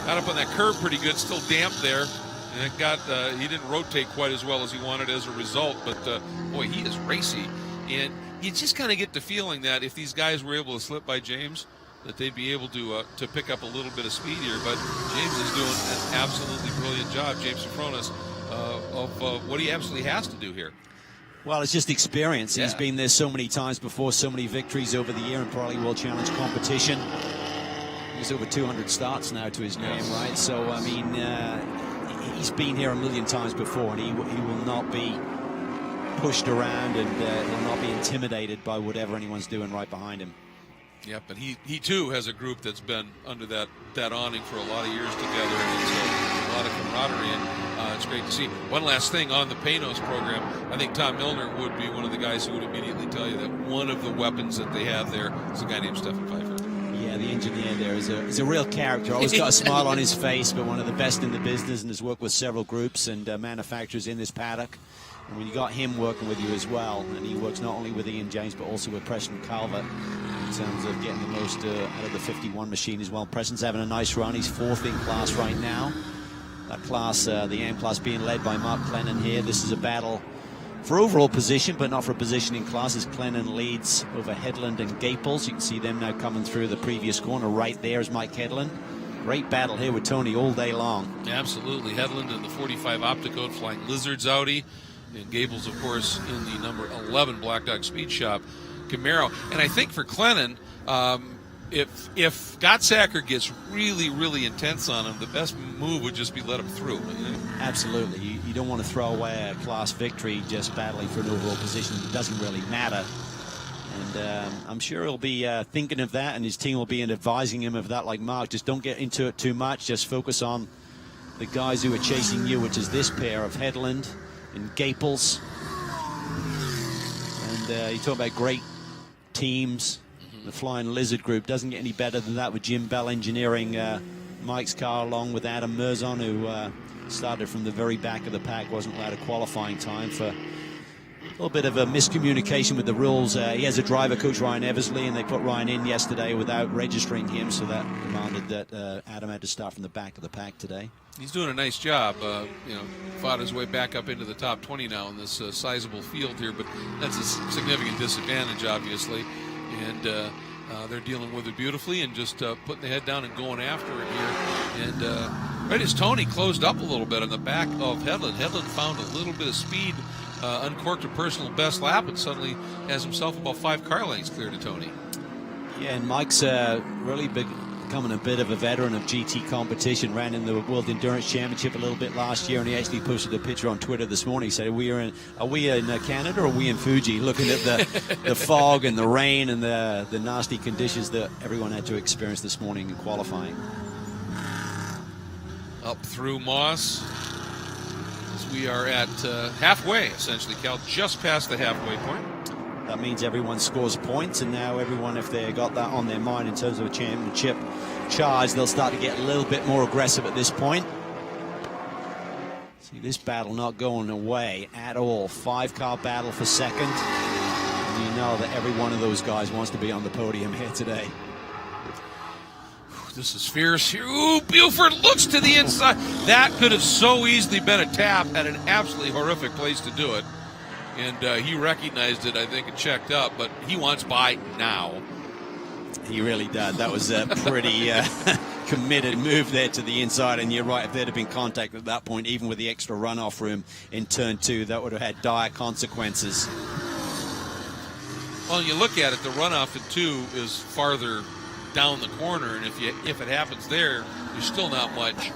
Got up on that curve pretty good, still damp there. And it he didn't rotate quite as well as he wanted as a result, but boy, he is racy. And you just kind of get the feeling that if these guys were able to slip by James, that they'd be able to pick up a little bit of speed here. But James is doing an absolutely brilliant job, James Sophronis, of what he absolutely has to do here. Well, it's just experience. He's been there so many times before, so many victories over the year in Pirelli World Challenge competition. He's over 200 starts now to his name, right? So, I mean, he's been here 1,000,000 times before, and he will not be pushed around, and will not be intimidated by whatever anyone's doing right behind him. Yep, and he too has a group that's been under that awning for a lot of years together, and it's a lot of camaraderie, and it's great to see. One last thing on the Panoz program, I think Tom Milner would be one of the guys who would immediately tell you that one of the weapons that they have there is a guy named Stefan Pfeiffer. Yeah, the engineer there is a real character. Always got a smile on his face, but one of the best in the business, and has worked with several groups and manufacturers in this paddock. And when you got him working with you as well, and he works not only with Ian James but also with Preston Calvert in terms of getting the most out of the 51 machine as well. Preston's having a nice run. He's 4th in class right now. That class, the AM class, being led by Mark Clennon here. This is a battle for overall position, but not for position in class, as Clennon leads over Headland and Gaples. You can see them now coming through the previous corner. Right there is Mike Headland. Great battle here with Tony all day long. Absolutely. Headland in the 45 Opticode flying Lizards Audi. And Gables, of course, in the number 11 Black Dog Speed Shop Camaro. And I think for Clennon, if Gottsacker gets really, really intense on him, the best move would just be let him through. Absolutely. You don't want to throw away a class victory just battling for an overall position. It doesn't really matter. And I'm sure he'll be thinking of that, and his team will be advising him of that, like Mark. Just don't get into it too much. Just focus on the guys who are chasing you, which is this pair of Headland and Gaples. And you talk about great teams. The Flying Lizard group doesn't get any better than that with Jim Bell engineering Mike's car, along with Adam Merzon, who started from the very back of the pack, wasn't allowed a qualifying time for a little bit of a miscommunication with the rules. He has a driver coach, Ryan Eversley, and they put Ryan in yesterday without registering him, so that demanded that Adam had to start from the back of the pack today. He's doing a nice job. Fought his way back up into the top 20 now in this sizable field here, but that's a significant disadvantage, obviously. And they're dealing with it beautifully and just putting the head down and going after it here. And right as Tony closed up a little bit on the back of Hedlund, Hedlund found a little bit of speed, uncorked a personal best lap, and suddenly has himself about 5 car lengths clear to Tony. Yeah, and Mike's really becoming a bit of a veteran of GT competition. Ran in the World Endurance Championship a little bit last year, and he actually posted a picture on Twitter this morning. He said, are we in Canada or are we in Fuji? Looking at the fog and the rain and the nasty conditions that everyone had to experience this morning in qualifying. Up through Moss, as we are at halfway, essentially, Cal, just past the halfway point. That means everyone scores points, and now everyone, if they got that on their mind in terms of a championship charge, they'll start to get a little bit more aggressive at this point. See, this battle not going away at all. 5-car battle for second. And you know that every one of those guys wants to be on the podium here today. This is fierce here. Ooh, Buford looks to the inside. That could have so easily been a tap at an absolutely horrific place to do it. And he recognized it, I think, and checked up, but he wants by now. He really did. That was a pretty committed move there to the inside, and you're right, if there'd have been contact at that point, even with the extra runoff room in turn 2, that would have had dire consequences. Well, you look at it, the runoff in 2 is farther down the corner, and if it happens there, there's still not much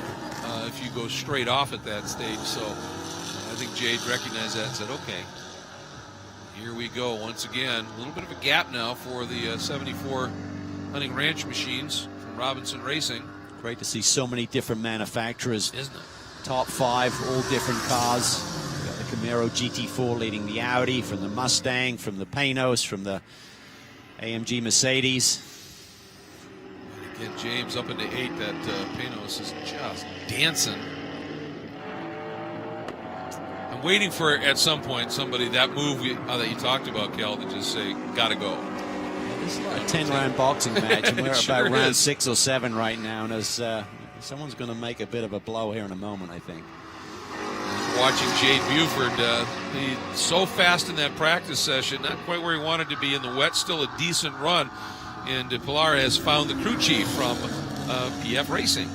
if you go straight off at that stage. So I think Jade recognized that and said, okay, here we go once again. A little bit of a gap now for the 74 Hunting Ranch machines from Robinson Racing. Great to see so many different manufacturers. Isn't it? Top 5, all different cars. We've got the Camaro GT4 leading the Audi, from the Mustang, from the Panoz, from the AMG Mercedes. Again, James up into 8. That Panoz is just dancing. I'm waiting for, at some point, somebody, that move that you talked about, Kel, to just say, gotta go. This is like a 10-round boxing match, and we're Sure about round is. 6 or 7 right now, and as someone's going to make a bit of a blow here in a moment, I think. Watching Jade Buford, he's so fast in that practice session, not quite where he wanted to be in the wet, still a decent run, and Pilar has found the crew chief from PF Racing.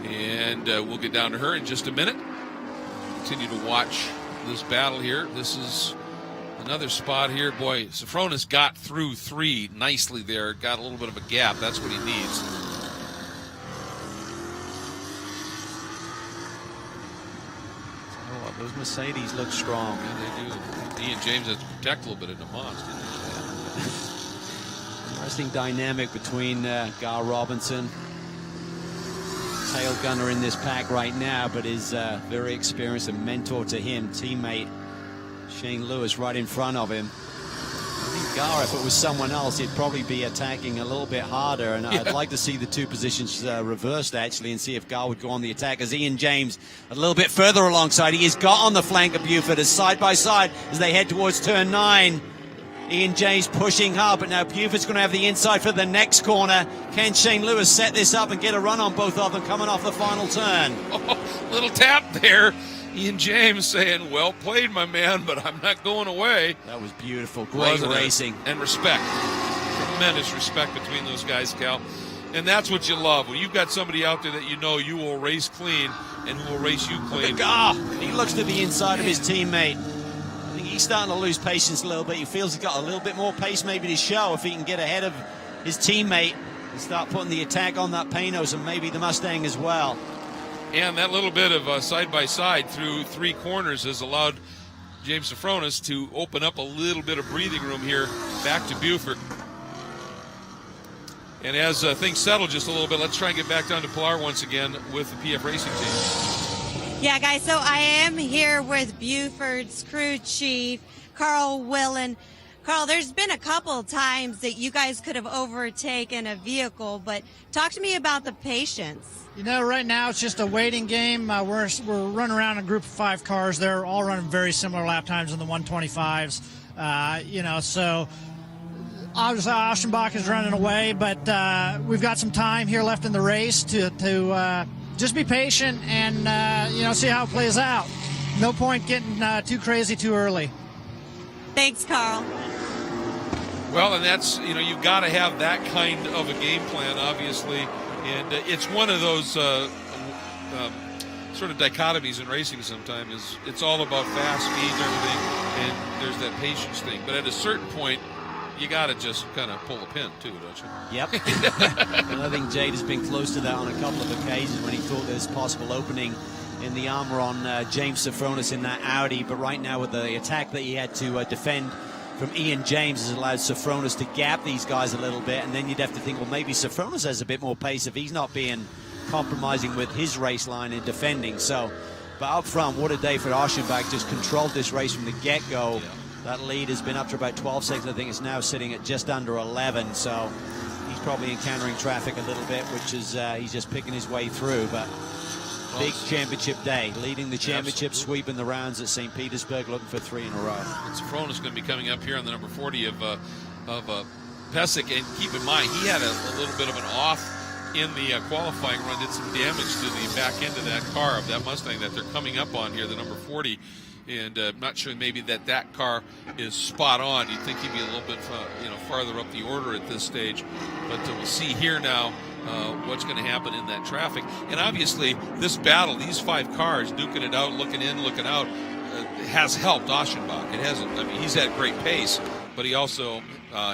And we'll get down to her in just a minute. Continue to watch this battle here. This is another spot here. Boy, Safronis got through 3 nicely there. Got a little bit of a gap. That's what he needs. Oh, those Mercedes look strong. Yeah, they do. Ian James has to protect a little bit in the Moss. Interesting dynamic between Gar Robinson, tail gunner in this pack right now, but is very experienced and mentor to him, teammate Shane Lewis right in front of him. I think Gar, if it was someone else, he'd probably be attacking a little bit harder, and I'd like to see the 2 positions reversed, actually, and see if Gar would go on the attack, as Ian James a little bit further alongside. He has got on the flank of Buford as side by side as they head towards turn 9. Ian James pushing hard, but now Buford's going to have the inside for the next corner. Can Shane Lewis set this up and get a run on both of them coming off the final turn? Oh, little tap there. Ian James saying, well played, my man, but I'm not going away. That was beautiful. Great racing. And respect. Tremendous respect between those guys, Cal. And that's what you love. When you've got somebody out there that you know you will race clean and who will race you clean. He looks to the inside of his teammate. I think he's starting to lose patience a little bit. He feels he's got a little bit more pace maybe to show if he can get ahead of his teammate and start putting the attack on that Panoz and maybe the Mustang as well. And that little bit of side-by-side through 3 corners has allowed James Safronis to open up a little bit of breathing room here back to Buford. And as things settle just a little bit, let's try and get back down to Pilar once again with the PF Racing team. Yeah, guys, so I am here with Buford's crew chief, Carl Willen. Carl, there's been a couple times that you guys could have overtaken a vehicle, but talk to me about the patience. You know, right now it's just a waiting game. We're running around in a group of 5 cars. They're all running very similar lap times in the 125s. So obviously Aschenbach is running away, but we've got some time here left in the race to just be patient and, see how it plays out. No point getting too crazy too early. Thanks, Carl. Well, and that's, you've got to have that kind of a game plan, obviously. And it's one of those sort of dichotomies in racing sometimes. It's all about fast speeds, everything, and there's that patience thing. But at a certain point, you got to just kind of pull a pin, too, don't you? Yep. And I think Jade has been close to that on a couple of occasions when he thought there was possible opening in the armor on James Sofronis in that Audi. But right now with the attack that he had to defend from Ian James has allowed Sofronis to gap these guys a little bit. And then you'd have to think, well, maybe Sofronis has a bit more pace if he's not being compromising with his race line in defending. So, but up front, what a day for Aschenbach. Just controlled this race from the get-go. Yeah. That lead has been up to about 12 seconds. I think it's now sitting at just under 11. So he's probably encountering traffic a little bit, which is he's just picking his way through. But big championship day, leading the championship, sweeping the rounds at St. Petersburg, looking for 3 in a row. And Sofronis is going to be coming up here on the number 40 of Pesek. And keep in mind, he had a little bit of an off in the qualifying run, did some damage to the back end of that car, of that Mustang that they're coming up on here, the number 40. And I'm not sure maybe that car is spot on. You'd think he'd be a little bit farther up the order at this stage. But we'll see here now what's going to happen in that traffic. And obviously this battle, these 5 cars duking it out, looking in, looking out, has helped Aschenbach. It hasn't. I mean, he's at great pace, but he also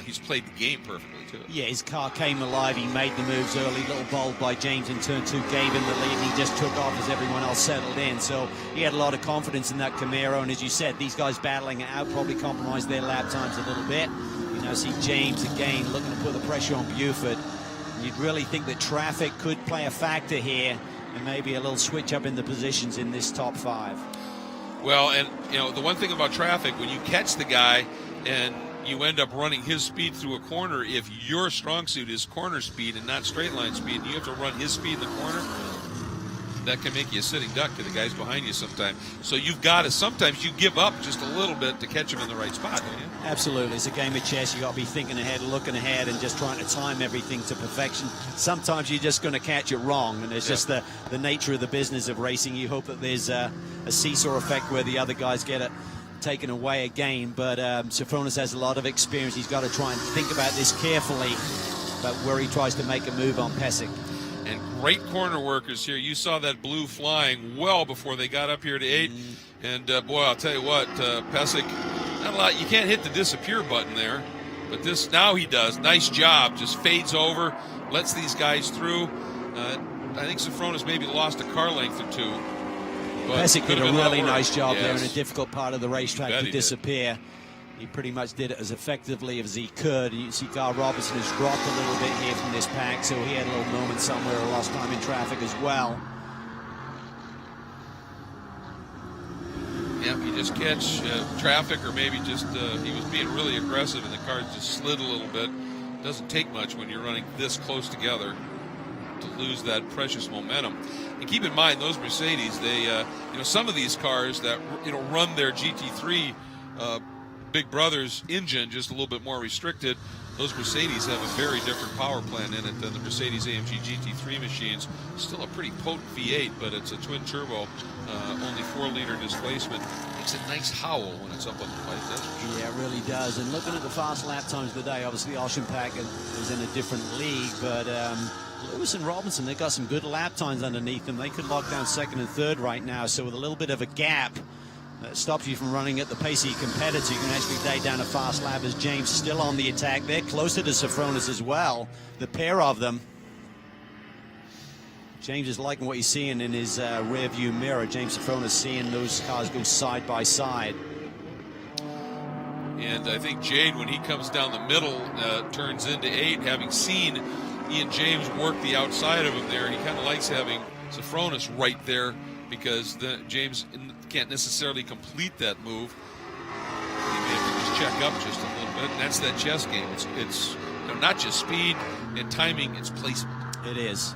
he's played the game perfectly too. Yeah, his car came alive. He made the moves early. Little bold by James in turn 2 gave him the lead, and he just took off as everyone else settled in. So he had a lot of confidence in that Camaro. And as you said, these guys battling it out probably compromised their lap times a little bit. See James again looking to put the pressure on Buford. You'd really think that traffic could play a factor here, and maybe a little switch up in the positions in this top 5. Well, and the one thing about traffic, when you catch the guy and you end up running his speed through a corner, if your strong suit is corner speed and not straight line speed, and you have to run his speed in the corner, that can make you a sitting duck to the guys behind you sometimes. So you've got to, sometimes you give up just a little bit to catch him in the right spot, don't you? Absolutely. It's a game of chess. You've got to be thinking ahead, looking ahead, and just trying to time everything to perfection. Sometimes you're just going to catch it wrong, and it's just the nature of the business of racing. You hope that there's a seesaw effect where the other guys get it taken away again. But Sofronis has a lot of experience. He's got to try and think about this carefully, about where he tries to make a move on Pesek. And great corner workers here. You saw that blue flying well before they got up here to 8. And boy, I'll tell you what, Pesek, not a lot. You can't hit the disappear button there, but this now he does. Nice job. Just fades over, lets these guys through. I think Sofronis maybe lost a car length or 2. Pesek did a really nice job there in a difficult part of the racetrack to disappear. He pretty much did it as effectively as he could. You see Gar Robertson has dropped a little bit here from this pack, so he had a little moment somewhere, lost time in traffic as well. Yeah, you just catch traffic, or maybe just he was being really aggressive and the car just slid a little bit. Doesn't take much when you're running this close together to lose that precious momentum. And keep in mind, those Mercedes, they, some of these cars that, run their GT3 Big Brother's engine just a little bit more restricted. Those Mercedes have a very different power plant in it than the Mercedes-AMG GT3 machines. Still a pretty potent V8, but it's a twin turbo, only 4-liter displacement. Makes a nice howl when it's up on the pipe, doesn't it? Yeah, it really does. And looking at the fast lap times today, obviously Aschenbach is in a different league, but Lewis and Robinson, they've got some good lap times underneath them. They could lock down 2nd and 3rd right now, so with a little bit of a gap, that stops you from running at the pace of your competitor. You can actually lay down a fast lap as James still on the attack. They're closer to Sofronis as well, the pair of them. James is liking what he's seeing in his rear view mirror. James Sofronis seeing those cars go side by side. And I think Jade, when he comes down the middle, turns into 8, having seen Ian James work the outside of him there. He kind of likes having Sofronis right there because James can't necessarily complete that move. He may have to just check up just a little bit, and that's that chess game. It's not just speed and timing, it's placement. It is.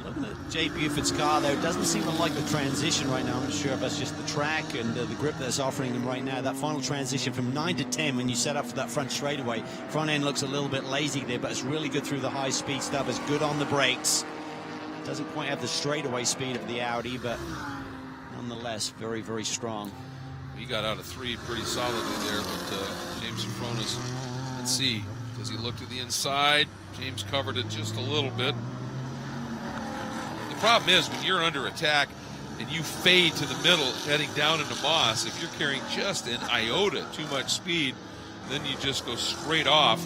Looking at Jay Buford's car, though, it doesn't seem to like the transition right now. I'm not sure if that's just the track and the grip that's offering him right now. That final transition from 9 to 10 when you set up for that front straightaway. Front end looks a little bit lazy there, but it's really good through the high-speed stuff. It's good on the brakes. Doesn't quite have the straightaway speed of the Audi, but nonetheless, very, very strong. He got out of 3 pretty solidly there, but James Safronis, let's see, does he look to the inside? James covered it just a little bit. The problem is when you're under attack and you fade to the middle heading down into Moss, if you're carrying just an iota too much speed, then you just go straight off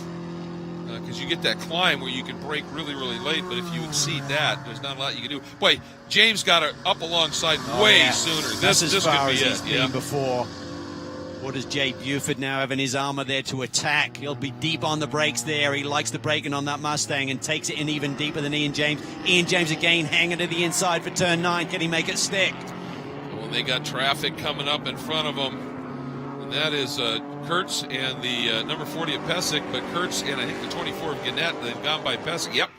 because you get that climb where you can brake really, really late, but if you exceed that, there's not a lot you can do. Boy, James got it up alongside way sooner. That's This as could far be as he's it. been before. What does Jay Buford now have in his armor there to attack? He'll be deep on the brakes there. He likes the braking on that Mustang and takes it in even deeper than Ian James. Ian James again hanging to the inside for turn 9. Can he make it stick? Well, they got traffic coming up in front of them. And that is Kurtz and the number 40 of Pesic, but Kurtz and I think the 24 of Gannett, they've gone by Pesic. Yep.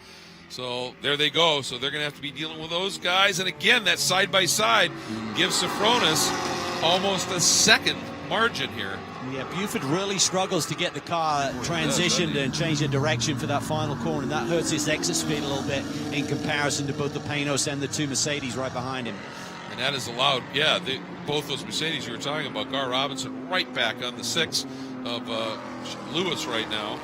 So there they go. So they're going to have to be dealing with those guys. And again, that side-by-side gives Safronis almost a second margin here. Yeah, Buford really struggles to get the car transitioned and change the direction for that final corner, and that hurts his exit speed a little bit in comparison to both the Panoz and the 2 Mercedes right behind him. And that has allowed, both those Mercedes you were talking about, Gar Robinson right back on the 6 of Lewis right now.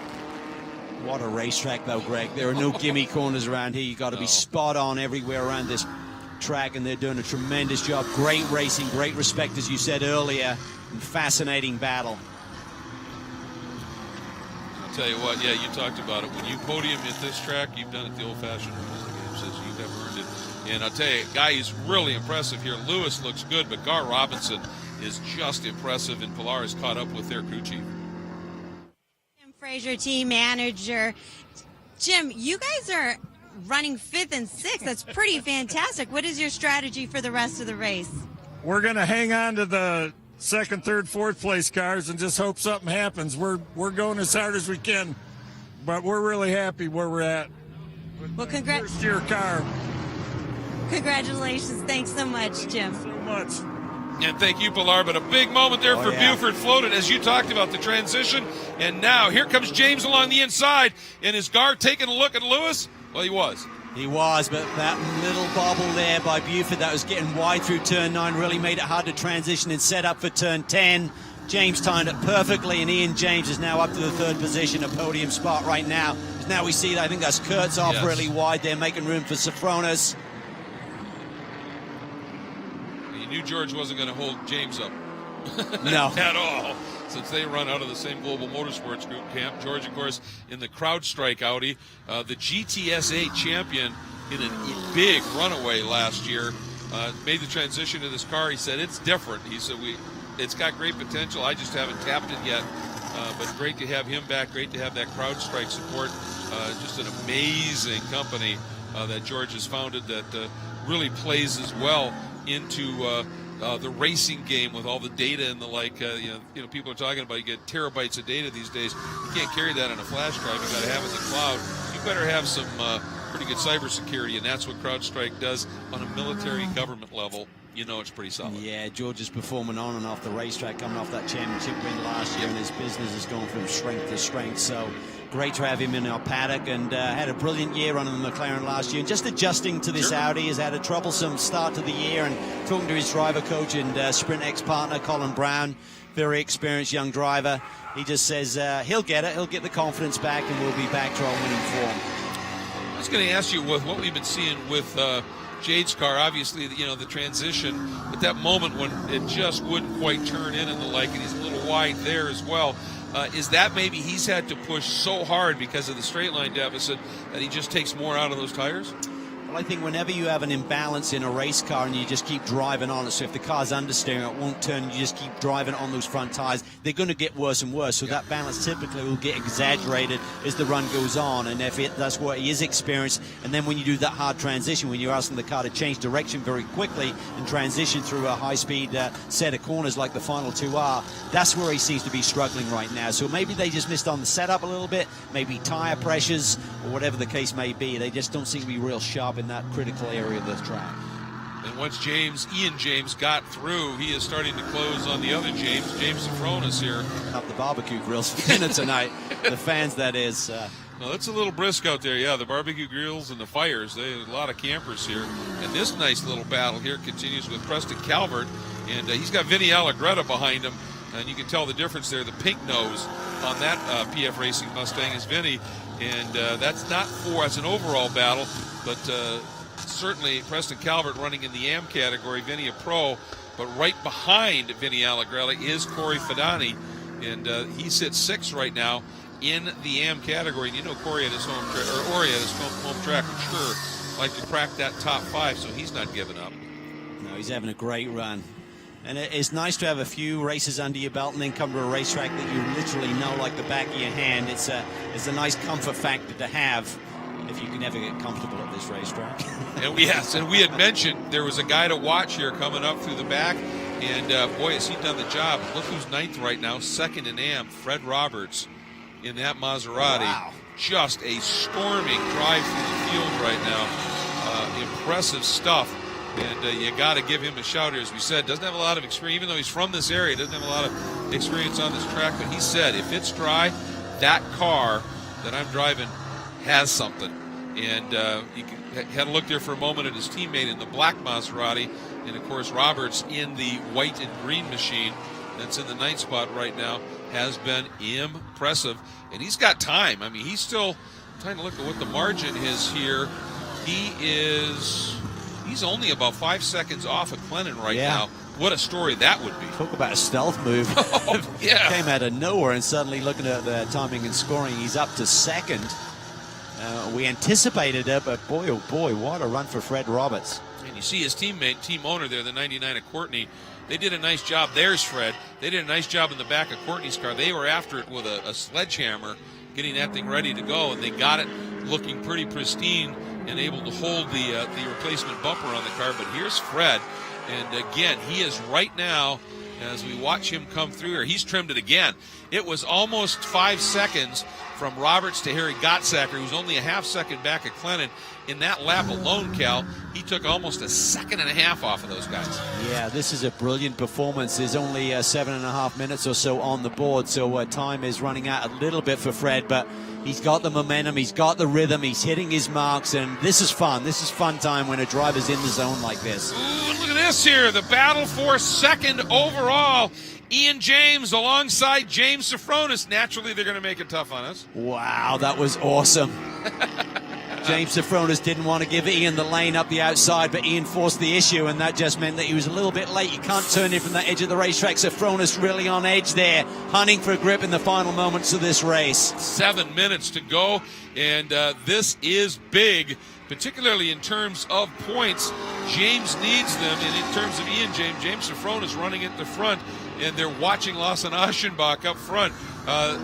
What a racetrack, though, Greg. There are no gimme corners around here. You've got to be spot on everywhere around this track, and they're doing a tremendous job. Great racing, great respect, as you said earlier, and fascinating battle. I'll tell you what, you talked about it. When you podium at this track, you've done it the old-fashioned way. The game says you have earned it. And I'll tell you, a guy who's really impressive here. Lewis looks good, but Gar Robinson is just impressive, and Polaris caught up with their crew chief. Jim Frazier, team manager. Jim, you guys are running 5th and 6th. That's pretty fantastic. What is your strategy for the rest of the race? We're going to hang on to the 2nd, 3rd, 4th place cars and just hope something happens. We're going as hard as we can, but we're really happy where we're at. Well, First year car. Congratulations. Thanks so much, Jim. So much. And thank you, Pilar. But a big moment there for Buford. Floated, as you talked about, the transition. And now here comes James along the inside. And is Gar taking a look at Lewis? Well, he was. He was, but that little bobble there by Buford that was getting wide through turn 9 really made it hard to transition and set up for turn 10. James timed it perfectly, and Ian James is now up to the 3rd position, a podium spot right now. Now we see, I think that's Kurtz off really wide there, making room for Safronis. You knew George wasn't going to hold James up. No. At all. Since they run out of the same Global Motorsports Group camp. George, of course, in the CrowdStrike Audi, the GTSA champion in a big runaway last year, made the transition to this car. He said, it's different. He said, it's got great potential. I just haven't tapped it yet. But great to have him back. Great to have that CrowdStrike support. Just an amazing company that George has founded that really plays as well into the racing game with all the data and the like. People are talking about you get terabytes of data these days. You can't carry that on a flash drive. You got to have it in the cloud. You better have some pretty good cybersecurity, and that's what CrowdStrike does on a military government level. You know it's pretty solid. Yeah, George is performing on and off the racetrack, coming off that championship win last year, and his business is going from strength to strength. So great to have him in our paddock, and had a brilliant year running the McLaren last year. And just adjusting to this Audi, has had a troublesome start to the year, and talking to his driver coach and Sprint ex-partner, Colin Brown, very experienced young driver. He just says he'll get it, he'll get the confidence back, and we'll be back to our winning form. I was going to ask you, with what we've been seeing with Jade's car, obviously, the transition, but that moment when it just wouldn't quite turn in and the like, and he's a little wide there as well. Is that maybe he's had to push so hard because of the straight line deficit that he just takes more out of those tires? Well, I think whenever you have an imbalance in a race car and you just keep driving on it, so if the car's understeering, it won't turn, you just keep driving on those front tires, they're going to get worse and worse. So that balance typically will get exaggerated as the run goes on. And if that's what he is experienced, and then when you do that hard transition, when you're asking the car to change direction very quickly and transition through a high-speed set of corners like the final two are, that's where he seems to be struggling right now. So maybe they just missed on the setup a little bit, maybe tire pressures or whatever the case may be. They just don't seem to be real sharp in that critical area of the track. And once Ian James got through, he is starting to close on the other James Safronis here. Up the barbecue grills for dinner tonight. The fans, that is. Well, it's a little brisk out there, yeah. The barbecue grills and the fires. There's a lot of campers here. And this nice little battle here continues with Preston Calvert. And he's got Vinny Allegretta behind him. And you can tell the difference there. The pink nose on that PF Racing Mustang is Vinny. And that's an overall battle. But certainly Preston Calvert running in the AM category, Vinny a pro, but right behind Vinny Allegretta is Corey Fidani, and he sits 6th right now in the AM category. And you know Corey at his home track, I'm sure, like to crack that top 5, so he's not giving up. No, he's having a great run. And it's nice to have a few races under your belt and then come to a racetrack that you literally know like the back of your hand. It's a nice comfort factor to have if you can ever get comfortable at this racetrack. And we had mentioned there was a guy to watch here coming up through the back, and boy, has he done the job. Look who's 9th right now, 2nd in AM, Fred Roberts in that Maserati. Wow. Just a storming drive through the field right now. Impressive stuff. And you got to give him a shout here. As we said, doesn't have a lot of experience, even though he's from this area, doesn't have a lot of experience on this track. But he said, if it's dry, that car that I'm driving has something. And he had a look there for a moment at his teammate in the black Maserati. And, of course, Roberts in the white and green machine that's in the 9th spot right now has been impressive. And he's got time. I mean, he's still trying to look at what the margin is here. He's only about 5 seconds off of Clennon right now. What a story that would be. Talk about a stealth move. Oh, yeah. Came out of nowhere, and suddenly looking at the timing and scoring, he's up to 2nd. We anticipated it, but boy, oh boy, what a run for Fred Roberts. And you see his team owner there, the 99 of Courtney. They did a nice job. There's Fred. They did a nice job in the back of Courtney's car. They were after it with a sledgehammer, getting that thing ready to go, and they got it looking pretty pristine and able to hold the replacement bumper on the car. But here's Fred, and again, he is right now, as we watch him come through here, he's trimmed it again. It was almost 5 seconds from Roberts to Harry Gottsacker, who's only a half second back at Clennon. In that lap alone, Cal, he took almost a 1.5 seconds off of those guys. Yeah, this is a brilliant performance. There's only 7.5 minutes or so on the board, so time is running out a little bit for Fred, but he's got the momentum, he's got the rhythm, he's hitting his marks, and this is fun. This is fun time when a driver's in the zone like this. Ooh, look at this here, the battle for 2nd overall. Ian James alongside James Safronis. Naturally, they're going to make it tough on us. Wow, that was awesome. James Safronis didn't want to give Ian the lane up the outside, but Ian forced the issue, and that just meant that he was a little bit late. You can't turn in from that edge of the racetrack. Safronis really on edge there, hunting for a grip in the final moments of this race. 7 minutes to go, and this is big, particularly in terms of points. James needs them, and in terms of Ian James Safronis running at the front, and they're watching Lawson Aschenbach up front.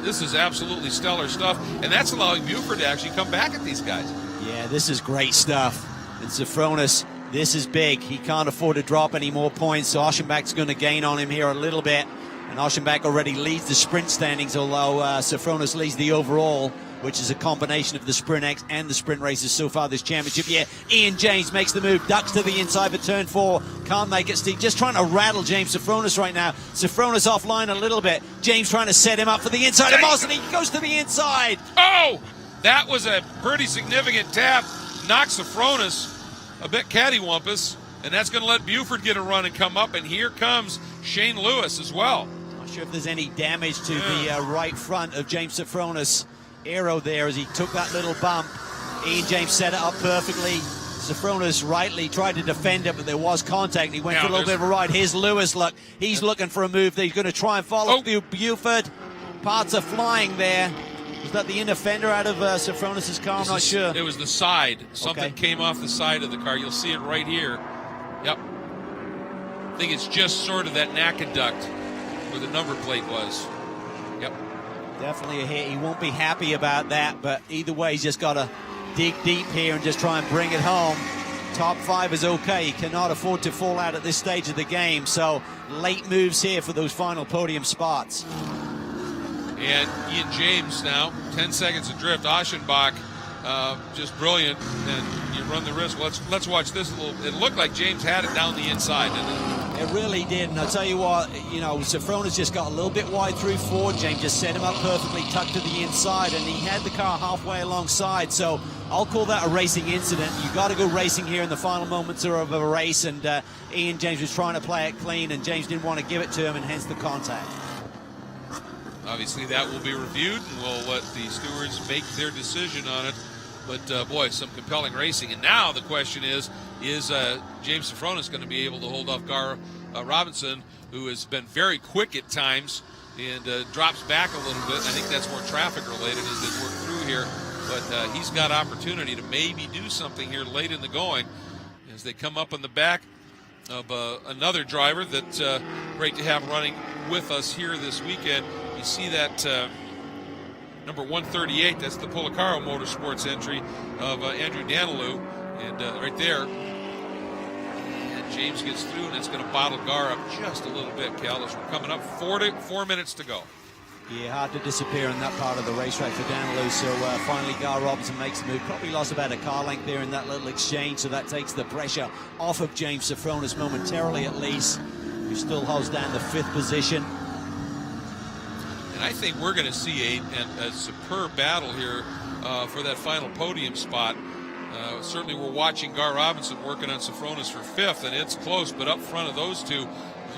This is absolutely stellar stuff, and that's allowing Buford to actually come back at these guys. Yeah, this is great stuff. And Safronis, this is big. He can't afford to drop any more points, so Aschenbach's going to gain on him here a little bit. And Aschenbach already leads the sprint standings, although Safronis leads the overall, which is a combination of the Sprint X and the sprint races so far this championship. Yeah, Ian James makes the move, ducks to the inside for turn 4. Can't make it, Steve. Just trying to rattle James Safronis right now. Safronis offline a little bit. James trying to set him up for the inside of Moss, and he goes to the inside. Oh, that was a pretty significant tap. Knocks Safronis a bit cattywampus, and that's going to let Buford get a run and come up, and here comes Shane Lewis as well. Not sure if there's any damage to the right front of James Safronis' aero there as he took that little bump. Ian James set it up perfectly. Safronis rightly tried to defend it, but there was contact. He went for a little bit of a ride. Here's Lewis. Look, he's looking for a move there. He's going to try and follow through Buford. Parts are flying there. Was that the inner fender out of Sophronius' car? I'm not sure. It was the side. Something Okay. came off the side of the car. You'll see it right here. Yep. I think it's just sort of that aqueduct where the number plate was. Yep. Definitely a hit. He won't be happy about that, but either way, he's just got to dig deep here and just try and bring it home. Top 5 is okay. He cannot afford to fall out at this stage of the game, so late moves here for those final podium spots. And Ian James now, 10 seconds adrift. Aschenbach, just brilliant, and you run the risk. Let's watch this a little. It looked like James had it down the inside, didn't it? It really did, and I'll tell you what, you know, Sophronius just got a little bit wide through forward. James just set him up perfectly, tucked to the inside, and he had the car halfway alongside, so I'll call that a racing incident. You got to go racing here in the final moments of a race, and Ian James was trying to play it clean, and James didn't want to give it to him, and hence the contact. Obviously, that will be reviewed, and we'll let the stewards make their decision on it. But, boy, some compelling racing. And now the question is James Sophronius going to be able to hold off Gar Robinson, who has been very quick at times and drops back a little bit. I think that's more traffic-related as they work through here. But he's got opportunity to maybe do something here late in the going as they come up on the back of another driver that's great to have running with us here this weekend. You see that number 138, that's the Policaro Motorsports entry of Andrew Danilou, and right there. And James gets through, and it's going to bottle Gar up just a little bit, Cal, as we're coming up 4 minutes to go. Yeah, hard to disappear in that part of the racetrack for Danilou, so finally Gar Robinson makes the move. Probably lost about a car length there in that little exchange, so that takes the pressure off of James Sophronius momentarily at least, who still holds down the 5th position. And I think we're going to see a superb battle here for that final podium spot. Certainly we're watching Gar Robinson working on Sophronius for 5th, and it's close, but up front of those two,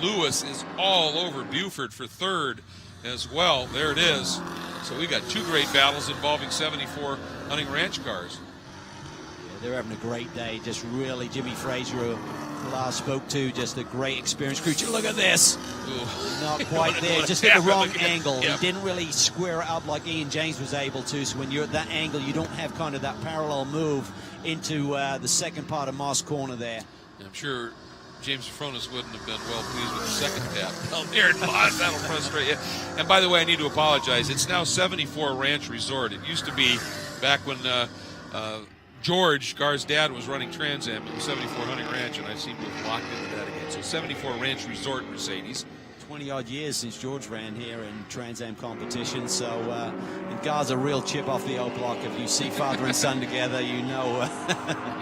Lewis is all over Buford for 3rd as well. There it is. So we've got 2 great battles involving 74 Hunting Ranch cars. Yeah, they're having a great day. Just really, Jimmy Frazier, who last spoke to, just a great experience crew. Look at this. Ooh. Not quite there, just at the wrong Yep. angle. He didn't really square it up like Ian James was able to, so when you're at that angle, you don't have kind of that parallel move into the second part of Moss Corner there. I'm sure James Sophronius wouldn't have been well pleased with the second tap down there in Moss. That'll frustrate you. And by the way, I need to apologize. It's now 74 Ranch Resort. It used to be back when George, Gar's dad, was running Trans Am. It was 74 Hunting Ranch, and I seem to have locked into that again. So 74 Ranch Resort Mercedes. 20-odd years since George ran here in Trans Am competition, so and Gar's a real chip off the old block. If you see father and son together, you know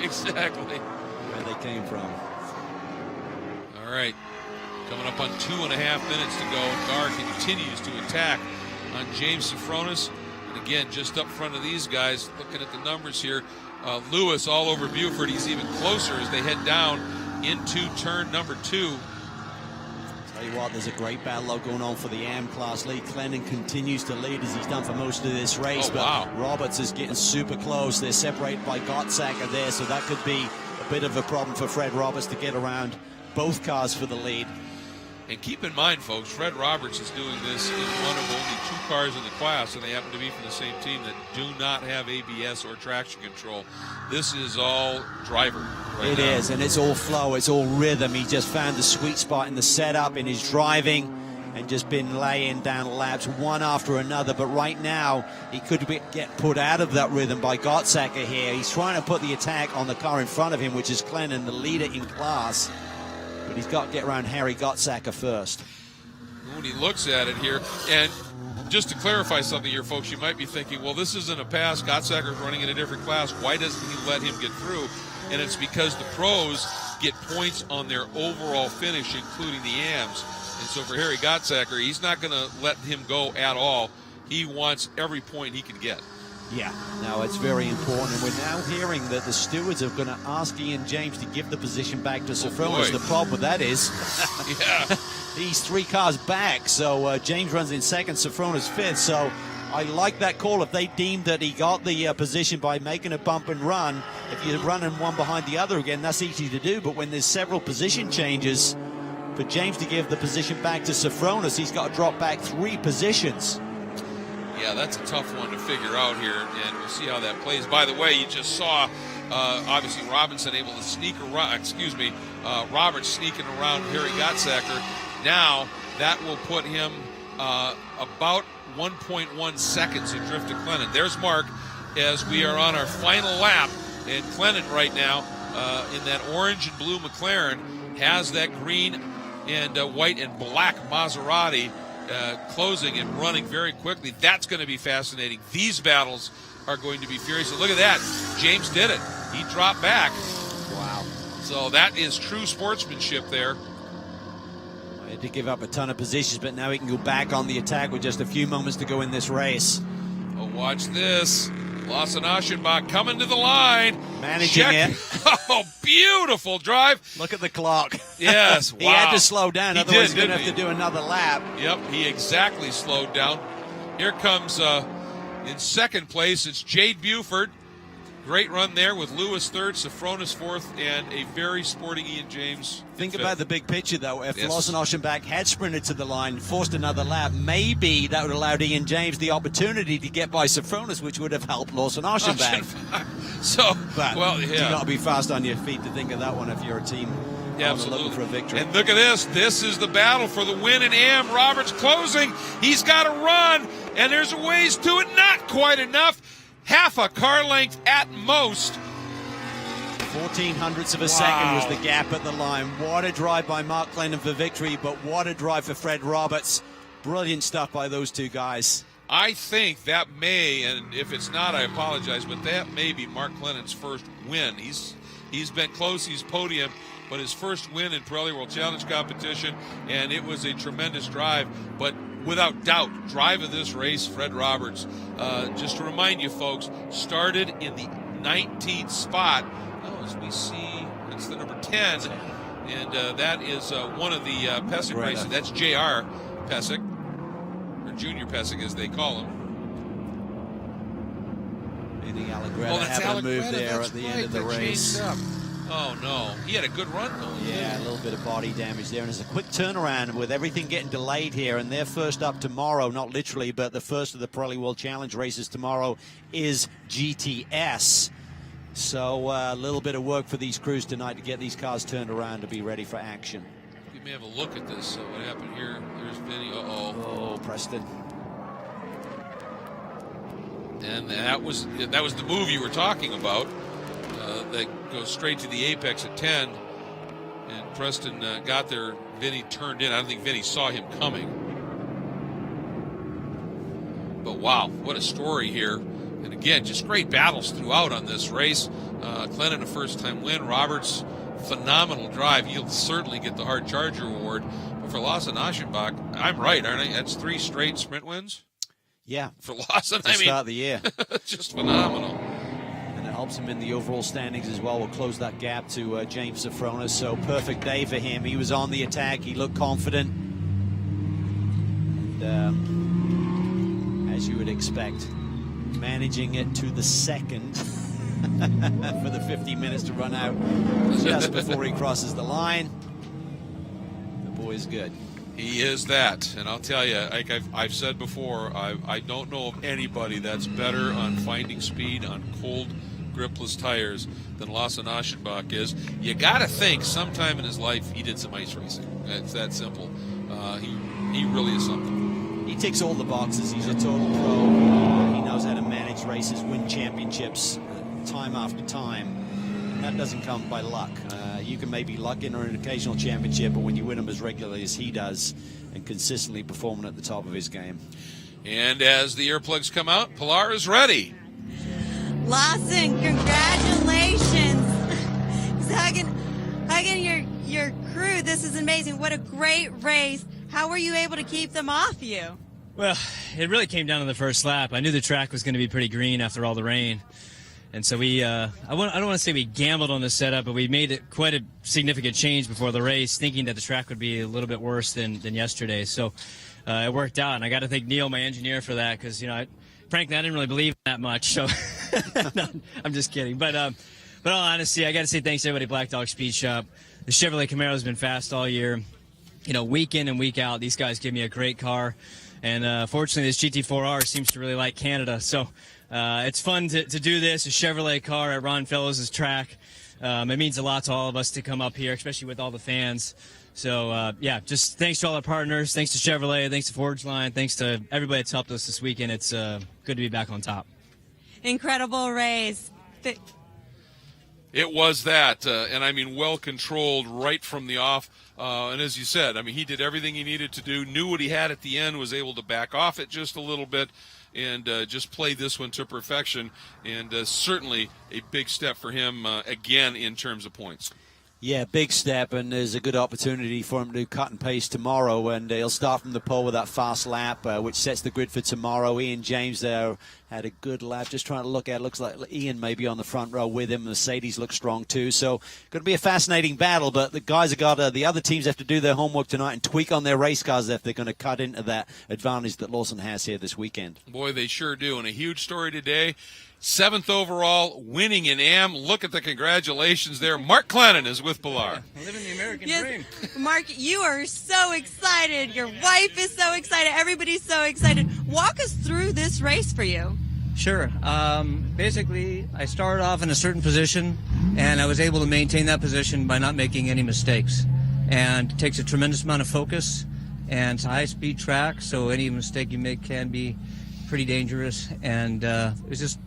Exactly. where they came from. All right. Coming up on 2.5 minutes to go. Gar continues to attack on James Sophronius. And again, just up front of these guys, looking at the numbers here, Lewis all over Buford. He's even closer as they head down into turn number 2. Tell you what, there's a great battle going on for the AM class lead. Clennon continues to lead as he's done for most of this race, but Roberts is getting super close. They're separated by Gottsacker there, so that could be a bit of a problem for Fred Roberts to get around both cars for the lead. And keep in mind, folks, Fred Roberts is doing this in one of only 2 cars in the class, and they happen to be from the same team that do not have ABS or traction control. This is all driver right It now. is, and it's all flow, it's all rhythm. He just found the sweet spot in the setup, in his driving, and just been laying down laps one after another. But right now, he could get put out of that rhythm by Gottsacker here. He's trying to put the attack on the car in front of him, which is Clennon, the leader in class. But he's got to get around Harry Gottsacker first. When he looks at it here, and just to clarify something here, folks, you might be thinking, well, this isn't a pass. Gottsacker's running in a different class. Why doesn't he let him get through? And it's because the pros get points on their overall finish, including the AMs. And so for Harry Gottsacker, he's not going to let him go at all. He wants every point he can get. Yeah, no, it's very important. And we're now hearing that the stewards are going to ask Ian James to give the position back to Sophronius. The problem with that is he's 3 cars back. So James runs in 2nd, Sophronius 5th. So I like that call. If they deemed that he got the position by making a bump and run, if you're running one behind the other again, that's easy to do. But when there's several position changes, for James to give the position back to Sophronius, he's got to drop back 3 positions. Yeah, that's a tough one to figure out here, and we'll see how that plays. By the way, you just saw, obviously, Robinson able to sneak around, Roberts sneaking around Harry Gottsacker. Now, that will put him about 1.1 seconds adrift to Clennon. There's Mark as we are on our final lap, and Clennon right now in that orange and blue McLaren has that green and white and black Maserati closing and running very quickly. That's going to be fascinating. These battles are going to be furious. And look at that. James did it. He dropped back. Wow. So that is true sportsmanship there. He had to give up a ton of positions, but now he can go back on the attack with just a few moments to go in this race. Oh, watch this. Lawson Aschenbach coming to the line. Managing it. Oh, beautiful drive. Look at the clock. Yes, wow. He had to slow down, He otherwise did, he's going to didn't have to do another lap. Yep, he exactly slowed down. Here comes, in second place, it's Jade Buford. Great run there with Lewis third, Safronis fourth, and a very sporting Ian James. Think about the big picture, though. If Yes. Lawson Aschenbach had sprinted to the line, forced another lap, maybe that would have allowed Ian James the opportunity to get by Safronis, which would have helped Lawson Aschenbach. But, well, yeah. You got to be fast on your feet to think of that one if you're a team Absolutely. looking for a victory. And look at this. This is the battle for the win in AM. Roberts closing. He's got to run, and there's a ways to it. Not quite enough. Half a car length at most. 0.14 of a second was the gap at the line. What a drive by Mark Clennon for victory, but what a drive for Fred Roberts. Brilliant stuff by those two guys. I think that may, and if it's not, I apologize, but that may be Mark Clennon's first win. He's been close, he's podium, but his first win in Pirelli World Challenge competition, and it was a tremendous drive. But without doubt, drive of this race, Fred Roberts. Just to remind you folks, started in the 19th spot. Oh, as we see, that's the number 10. And that is one of the Pesic races. That's J.R. Pesic, or Junior Pesic as they call him. Vinny Allegretta having a move there at the end of the race. Oh, no. He had a good run, though. Yeah, a little bit of body damage there. And there's a quick turnaround with everything getting delayed here. And they're first up tomorrow, not literally, but the first of the Pirelli World Challenge races tomorrow is GTS. So a little bit of work for these crews tonight to get these cars turned around to be ready for action. We may have a look at this. So what happened here? There's Vinny. Uh-oh. Oh, Preston. And that was the move you were talking about. That goes straight to the apex at 10. And Preston got there. Vinny turned in. I don't think Vinny saw him coming. But wow, what a story here. And again, just great battles throughout on this race. Clennon, a first-time win. Roberts, phenomenal drive. He'll certainly get the Hard Charger Award. But for Lawson Aschenbach, I'm right, aren't I? That's 3 straight sprint wins? Yeah. For Lawson, to start the year. Just phenomenal. And it helps him in the overall standings as well. We'll close that gap to James Safronis. So perfect day for him. He was on the attack. He looked confident. And as you would expect, managing it to the second for the 50 minutes to run out just before he crosses the line. The boy's good. He is that, and I'll tell you, like I've said before, I don't know of anybody that's better on finding speed on cold, gripless tires than Lawson Aschenbach is. You got to think sometime in his life he did some ice racing. It's that simple. He really is something. He ticks all the boxes. He's a total pro. He knows how to manage races, win championships time after time. And that doesn't come by luck. You can maybe luck in an occasional championship, but when you win them as regularly as he does and consistently performing at the top of his game. And as the earplugs come out, Pilar is ready. Lawson, congratulations. Hugging your crew. This is amazing. What a great race. How were you able to keep them off you? Well, it really came down to the first lap. I knew the track was going to be pretty green after all the rain. And so we, I don't want to say we gambled on the setup, but we made it quite a significant change before the race, thinking that the track would be a little bit worse than yesterday. So it worked out, and I got to thank Neil, my engineer, for that, because frankly I didn't really believe that much. So no, I'm just kidding. But all honesty, I got to say thanks to everybody at Black Dog Speed Shop. The Chevrolet Camaro has been fast all year. Week in and week out, these guys give me a great car. And fortunately, this GT4R seems to really like Canada. So it's fun to do this, a Chevrolet car at Ron Fellows' track. It means a lot to all of us to come up here, especially with all the fans. So, yeah, just thanks to all our partners. Thanks to Chevrolet. Thanks to Forge Line. Thanks to everybody that's helped us this weekend. It's good to be back on top. Incredible race. It was that, and I mean, well controlled right from the off. And as you said, I mean, he did everything he needed to do, knew what he had at the end, was able to back off it just a little bit, and just play this one to perfection. And certainly a big step for him again in terms of points. Yeah, big step, and there's a good opportunity for him to cut and pace tomorrow, and he'll start from the pole with that fast lap, which sets the grid for tomorrow. Ian James there had a good lap. Just trying to look at it, looks like Ian may be on the front row with him. Mercedes looks strong too, so going to be a fascinating battle, but the guys have got, the other teams have to do their homework tonight and tweak on their race cars if they're going to cut into that advantage that Lawson has here this weekend. Boy, they sure do, and a huge story today. 7th overall, winning in AM. Look at the congratulations there. Mark Clennon is with Pilar. Living the American dream. Mark, you are so excited. Your wife is so excited. Everybody's so excited. Walk us through this race for you. Sure. Basically, I started off in a certain position, and I was able to maintain that position by not making any mistakes. And it takes a tremendous amount of focus, and it's a high-speed track, so any mistake you make can be pretty dangerous. And it was just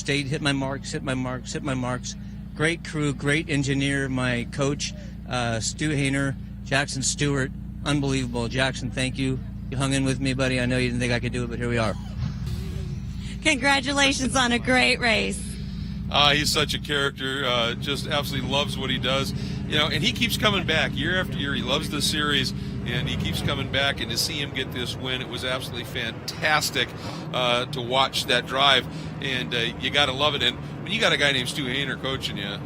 hit my marks, hit my marks, hit my marks. Great crew, great engineer, my coach, Stu Hayner, Jackson Stewart, unbelievable. Jackson, thank you. You hung in with me, buddy. I know you didn't think I could do it, but here we are. Congratulations on a great race. He's such a character, just absolutely loves what he does. You know, and he keeps coming back year after year. He loves the series, and he keeps coming back. And to see him get this win, it was absolutely fantastic to watch that drive. And you got to love it. And when you got a guy named Stu Hayner coaching you,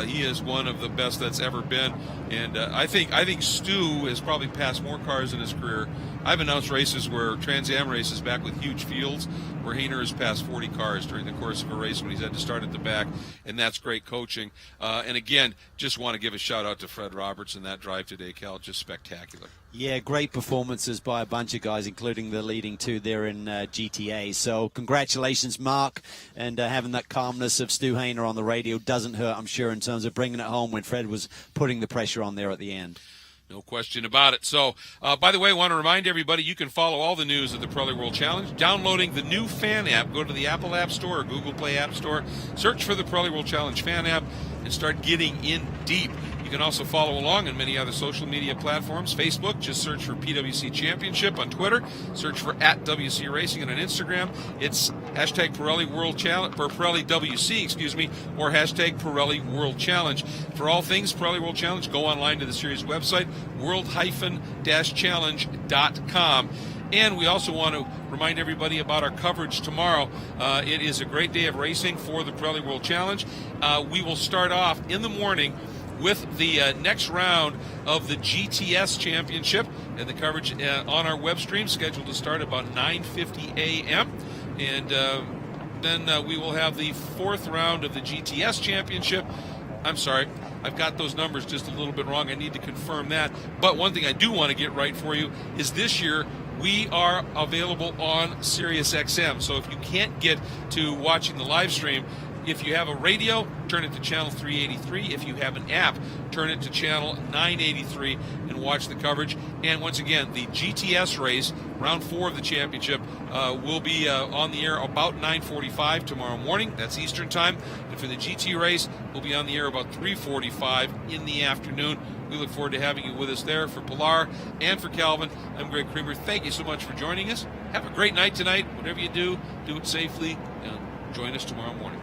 he is one of the best that's ever been. And I think Stu has probably passed more cars in his career. I've announced races where Trans Am races back with huge fields where Hayner has passed 40 cars during the course of a race when he's had to start at the back, and that's great coaching. And again, just want to give a shout out to Fred Roberts in that drive today, Cal. Just spectacular. Yeah, great performances by a bunch of guys, including the leading two there in GTA. So congratulations, Mark, and having that calmness of Stu Hayner on the radio doesn't hurt, I'm sure, in terms of bringing it home when Fred was putting the pressure on there at the end. No question about it. So, by the way, I want to remind everybody you can follow all the news of the Pirelli World Challenge downloading the new Fan app. Go to the Apple App Store or Google Play App Store, search for the Pirelli World Challenge Fan app, and start getting in deep. You can also follow along on many other social media platforms. Facebook, just search for PWC Championship. On Twitter, search for @WC Racing. And on Instagram, it's hashtag Pirelli World Challenge, or Pirelli WC, or hashtag Pirelli World Challenge. For all things Pirelli World Challenge, go online to the series website, world-challenge.com. And we also want to remind everybody about our coverage tomorrow. It is a great day of racing for the Pirelli World Challenge. We will start off in the morning with the next round of the GTS Championship, and the coverage on our web stream scheduled to start about 9:50 a.m. And then we will have the 4th round of the GTS Championship. I'm sorry, I've got those numbers just a little bit wrong. I need to confirm that. But one thing I do want to get right for you is this year we are available on Sirius XM. So if you can't get to watching the live stream, if you have a radio, turn it to channel 383. If you have an app, turn it to channel 983 and watch the coverage. And once again, the GTS race, round 4 of the championship, will be on the air about 9:45 tomorrow morning. That's Eastern time. And for the GT race, we'll be on the air about 3:45 in the afternoon. We look forward to having you with us there. For Pilar and for Calvin, I'm Greg Creamer. Thank you so much for joining us. Have a great night tonight. Whatever you do, do it safely. And join us tomorrow morning.